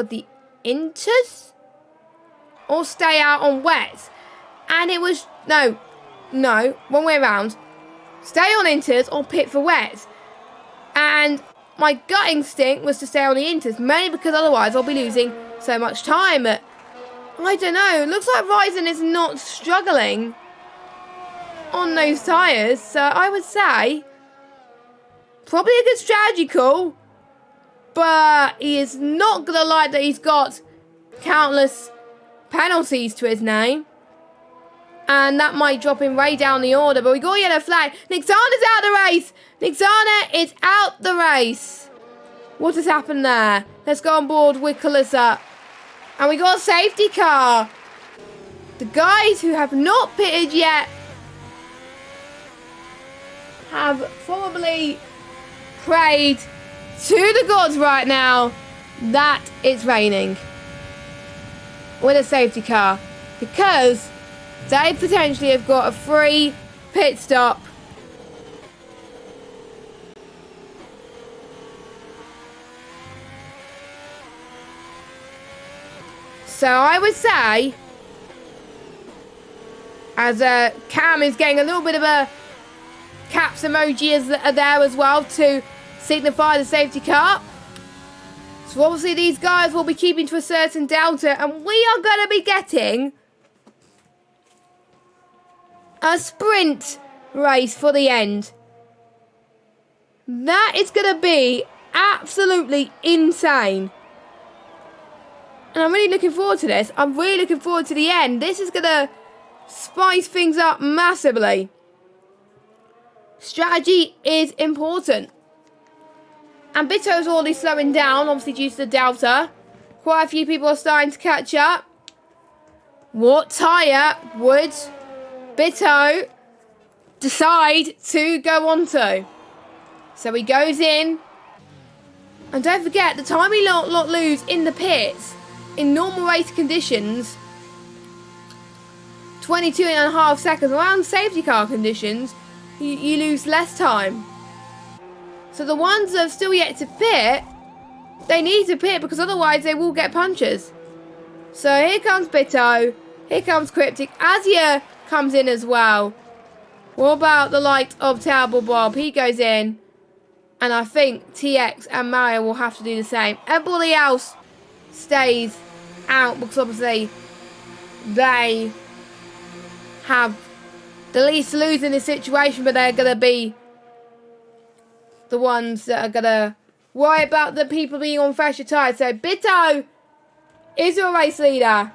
the inters or stay out on wets? And it was, no, one way around. Stay on inters or pit for wets. And my gut instinct was to stay on the inters, mainly because otherwise I'll be losing so much time. I don't know. It looks like Ryzen is not struggling on those tyres. So I would say probably a good strategy call But he is not going to like that he's got countless penalties to his name. And that might drop him way down the order. But we got a yellow flag. Nick Zana's out of the race. Nick Zana is out the race. What has happened there? Let's go on board with Kalissa. And we got a safety car. The guys who have not pitted yet have probably prayed to the gods right now that it's raining with a safety car, because they potentially have got a free pit stop. So I would say, as Cam is getting a little bit of a caps emoji is there as well to signify the safety car. So obviously these guys will be keeping to a certain delta, and we are going to be getting a sprint race for the end. That is going to be absolutely insane. And I'm really looking forward to this. I'm really looking forward to the end. This is going to spice things up massively. Strategy is important. And Bitto's already slowing down, obviously due to the delta. Quite a few people are starting to catch up. What tyre would Bitto decide to go on to? So he goes in. And don't forget, the time we lose in the pits, in normal race conditions, 22.5 seconds, around safety car conditions, you lose less time. So the ones that have still yet to pit, they need to pit because otherwise they will get punches. So here comes Bitto, here comes Cryptic, Azia comes in as well. What about the likes of Terrible Bob? He goes in, and I think TX and Mario will have to do the same. Everybody else stays out because obviously they have the least to lose in this situation, but they're going to be the ones that are going to worry about the people being on fresher tyres. So Bitto is your race leader.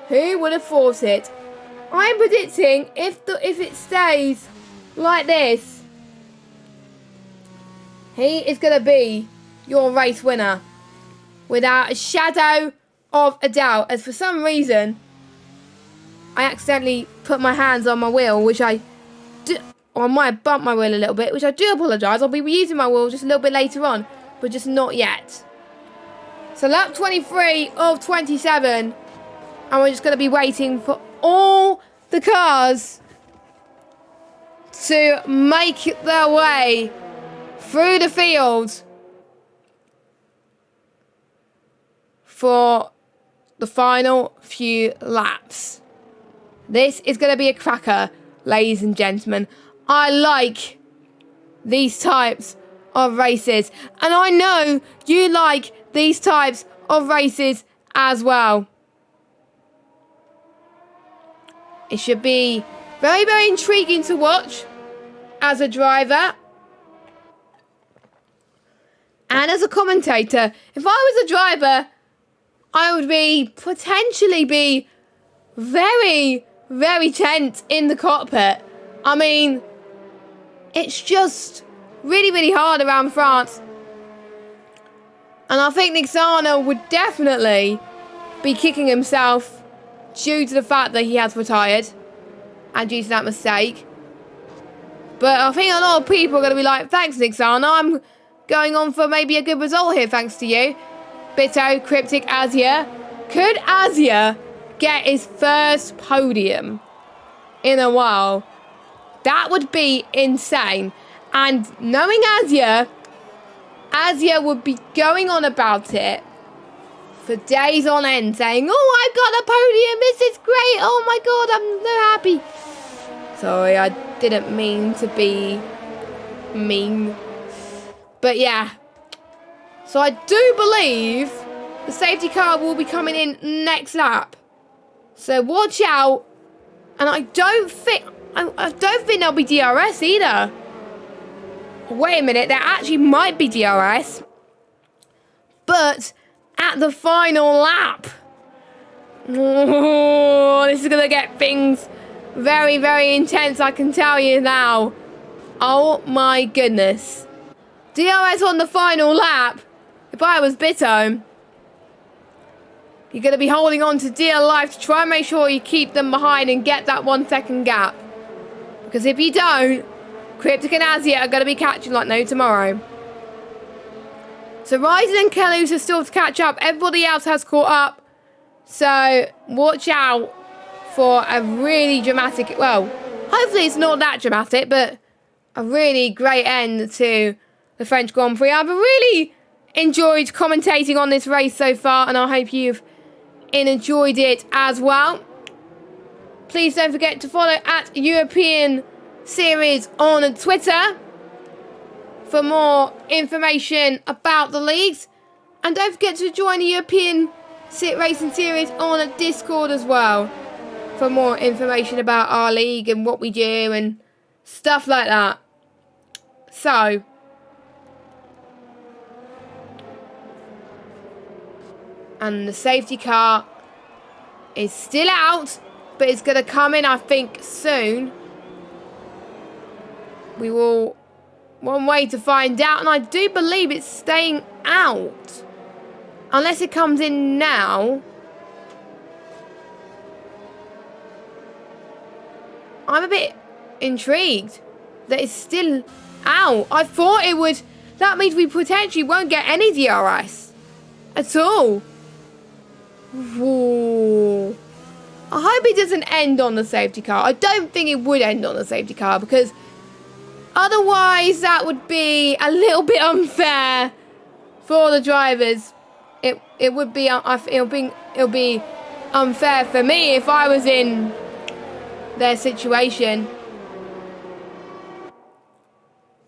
Who would have thought it? I'm predicting if it stays like this, he is going to be your race winner without a shadow of a doubt. As for some reason, I accidentally put my hands on my wheel, which I might have bumped my wheel a little bit, which I do apologise. I'll be reusing my wheel just a little bit later on, but just not yet. So lap 23 of 27, and we're just going to be waiting for all the cars to make their way through the field for the final few laps. This is going to be a cracker, ladies and gentlemen. I like these types of races, and I know you like these types of races as well. It should be very, very intriguing to watch as a driver and as a commentator. If I was a driver, I would potentially be very, very tense in the cockpit. I mean, it's just really, really hard around France. And I think Nick Zana would definitely be kicking himself due to the fact that he has retired and due to that mistake. But I think a lot of people are going to be like, thanks, Nick Zana. I'm going on for maybe a good result here, thanks to you. Bitto, Cryptic, Azia. Could Azia get his first podium in a while? That would be insane. And knowing Azia would be going on about it for days on end, saying, oh, I got a podium, this is great, oh my god, I'm so happy. Sorry, I didn't mean to be mean. But yeah. So I do believe the safety car will be coming in next lap. So watch out. And I don't think there'll be DRS either. Wait a minute, there actually might be DRS. But at the final lap, oh, this is going to get things very, very intense, I can tell you now. Oh my goodness. DRS on the final lap. If I was Bitto, you're going to be holding on to dear life to try and make sure you keep them behind and get that 1 second gap. Because if you don't, Cryptic and Azia are going to be catching like no tomorrow. So Ryzen and Kelus are still to catch up. Everybody else has caught up. So watch out for a really dramatic, well, hopefully it's not that dramatic, but a really great end to the French Grand Prix. I've really enjoyed commentating on this race so far, and I hope you've enjoyed it as well. Please don't forget to follow at European Series on Twitter for more information about the leagues. And don't forget to join the European Racing Series on Discord as well for more information about our league and what we do and stuff like that. So, and the safety car is still out, but it's going to come in, I think, soon. We will, one way to find out, and I do believe it's staying out. Unless it comes in now. I'm a bit intrigued that it's still out. I thought it would, that means we potentially won't get any DRS at all. Ooh. I hope it doesn't end on the safety car. I don't think it would end on the safety car because otherwise that would be a little bit unfair for the drivers. It would be it'll be unfair for me if I was in their situation.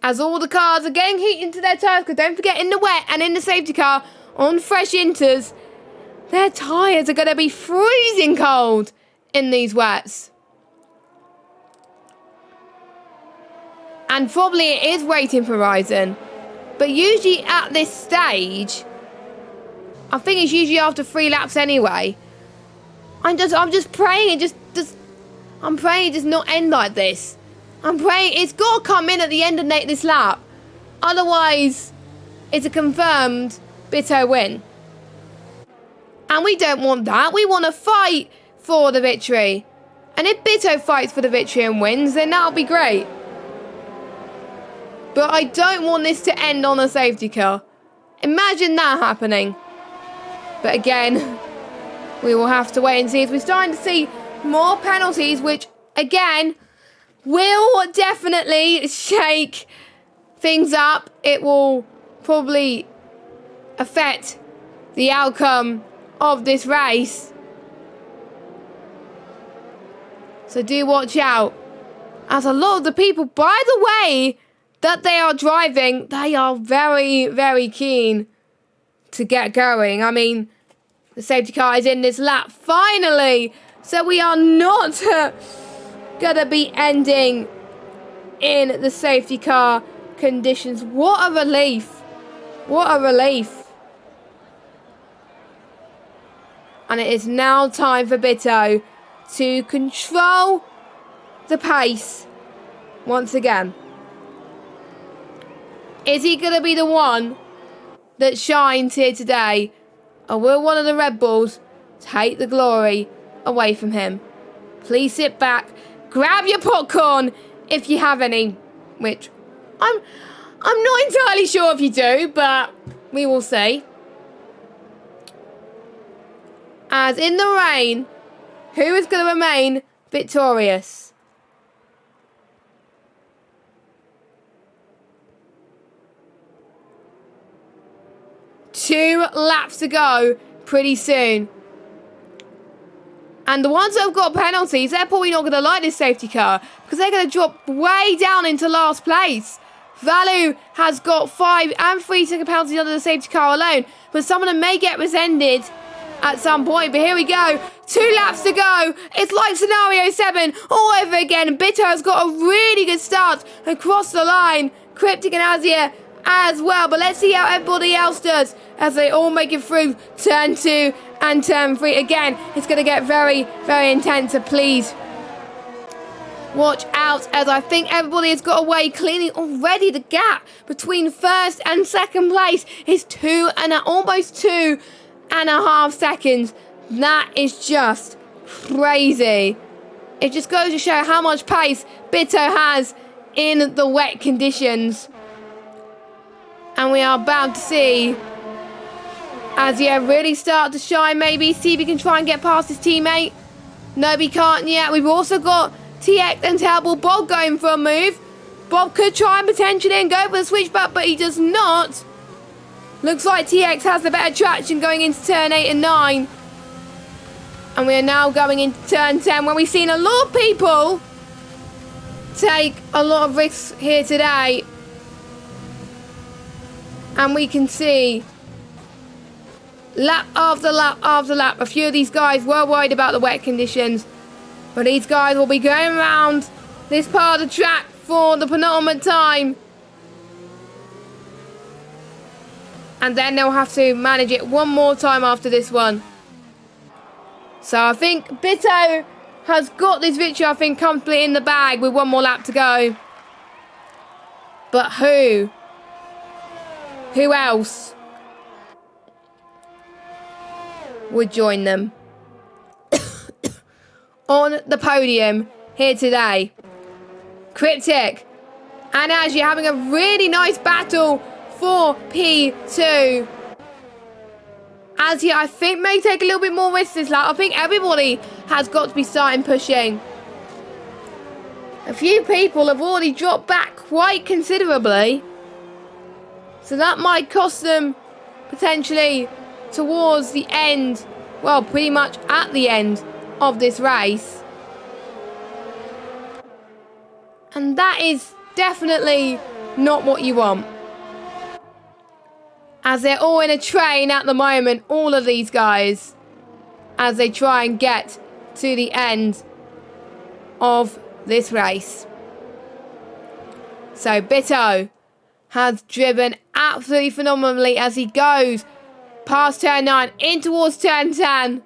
As all the cars are getting heat into their tyres, because don't forget in the wet and in the safety car on fresh inters, their tyres are going to be freezing cold in these wets. And probably it is waiting for Ryzen. But usually at this stage, I think it's usually after 3 laps anyway. I'm just praying I'm praying it does not end like this. I'm praying it's got to come in at the end of this lap. Otherwise, it's a confirmed Bitto win. And we don't want that. We want to fight for the victory. And if Bitto fights for the victory and wins, then that'll be great. But I don't want this to end on a safety car. Imagine that happening. But again, we will have to wait and see. As we're starting to see more penalties, which, again, will definitely shake things up. It will probably affect the outcome of this race. So do watch out. As a lot of the people, by the way, that they are driving, they are very, very keen to get going. I mean, the safety car is in this lap, finally. So we are not going to be ending in the safety car conditions. What a relief. What a relief. And it is now time for Bitto to control the pace once again. Is he going to be the one that shines here today? Or will one of the Red Bulls take the glory away from him? Please sit back, grab your popcorn if you have any, which I'm not entirely sure if you do, but we will see. As in the rain, who is going to remain victorious? Two laps to go pretty soon. And the ones that have got penalties, they're probably not going to like this safety car because they're going to drop way down into last place. Valu has got 5 and 3 second penalties under the safety car alone, but some of them may get rescinded at some point. But here we go. 2 laps to go. It's like scenario 7 all over again. Bitto has got a really good start across the line. Cryptic and Azia as well. But let's see how everybody else does as they all make it through turn 2 and turn 3. Again, it's going to get very, very intense, so please watch out, as I think everybody has got away cleaning already. The gap between first and second place is almost 2.5 seconds. That is just crazy. It just goes to show how much pace Bitto has in the wet conditions. And we are about to see Azia really start to shine, maybe. See if he can try and get past his teammate. No, he can't yet. We've also got TX and Terrible Bob going for a move. Bob could try and potentially go for the switchback, but he does not. Looks like TX has the better traction going into turn 8 and 9. And we are now going into turn 10, where we've seen a lot of people take a lot of risks here today. And we can see lap after lap after lap. A few of these guys were worried about the wet conditions, but these guys will be going around this part of the track for the penultimate time. And then they'll have to manage it one more time after this one. So I think Bitto has got this victory, I think, comfortably in the bag with one more lap to go. But who? Who else would join them on the podium here today? Cryptic and Azia having a really nice battle for P2. Azia, I think, may take a little bit more risk this lap. I think everybody has got to be starting pushing. A few people have already dropped back quite considerably, so that might cost them potentially towards the end, well, pretty much at the end of this race. And that is definitely not what you want, as they're all in a train at the moment, all of these guys, as they try and get to the end of this race. So Bitto has driven absolutely phenomenally as he goes past turn 9 in towards turn 10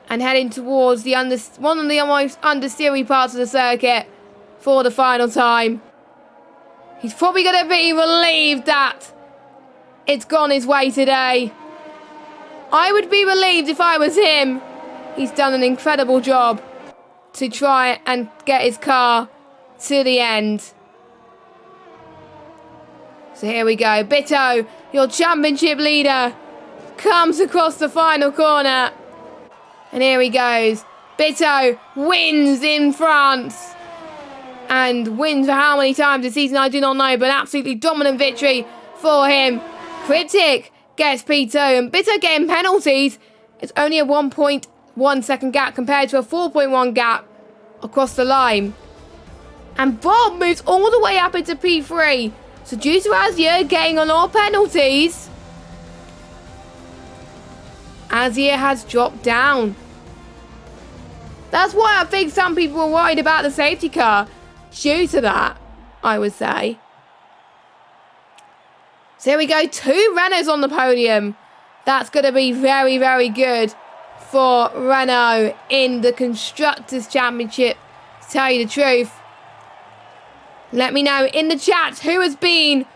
and heading towards the one of the most understeery parts of the circuit for the final time. He's probably going to be relieved that it's gone his way today. I would be relieved if I was him. He's done an incredible job to try and get his car to the end. So here we go. Bitto, your championship leader, comes across the final corner. And here he goes. Bitto wins in France. And wins for how many times this season, I do not know. But absolutely dominant victory for him. Cryptic gets P2. And Bitto getting penalties. It's only a 1.1 second gap compared to a 4.1 gap across the line. And Bob moves all the way up into P3. So due to Azia getting a lot of penalties, Azia has dropped down. That's why I think some people were worried about the safety car. Due to that, I would say. So here we go. 2 Renaults on the podium. That's going to be very, very good for Renault in the Constructors' Championship, to tell you the truth. Let me know in the chat who has been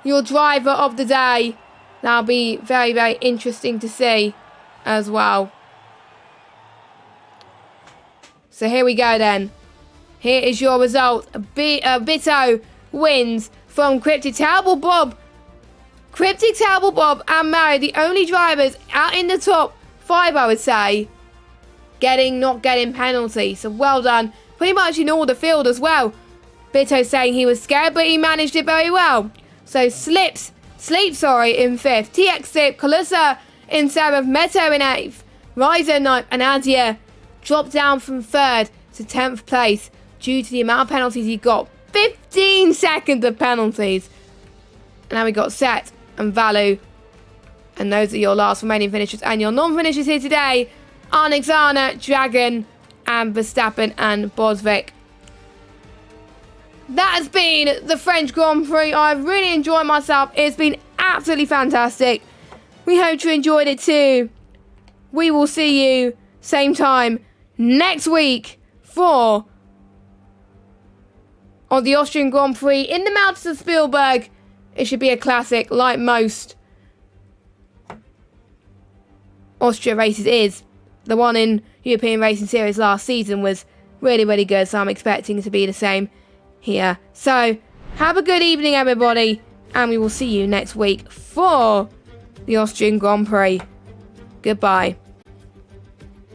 your driver of the day. That'll be very, very interesting to see as well. So here we go then. Here is your result. Bitto wins from Cryptic, Terrible Bob. Cryptic, Terrible Bob and Mario, the only drivers out in the top 5, I would say, not getting penalty. So well done. Pretty much in all the field as well. Bitto saying he was scared, but he managed it very well. So Sleep, in 5th. TX Slip, Calusa in 7th. Meto in 8th. Ryzer in 9th. And Azia dropped down from 3rd to 10th place due to the amount of penalties he got. 15 seconds of penalties. And now we got Set and Valu. And those are your last remaining finishers. And your non-finishers here today are Nixana, Dragon, and Verstappen and Bosvik. that has been the French Grand Prix. I've really enjoyed myself. It's been absolutely fantastic. We hope you enjoyed it too. We will see you same time next week for on the Austrian Grand Prix in the mountains of Spielberg. It should be a classic like most Austria races is. The one in European Racing Series last season was really, really good, so I'm expecting it to be the same here. So, have a good evening, everybody, and we will see you next week for the Austrian Grand Prix. Goodbye.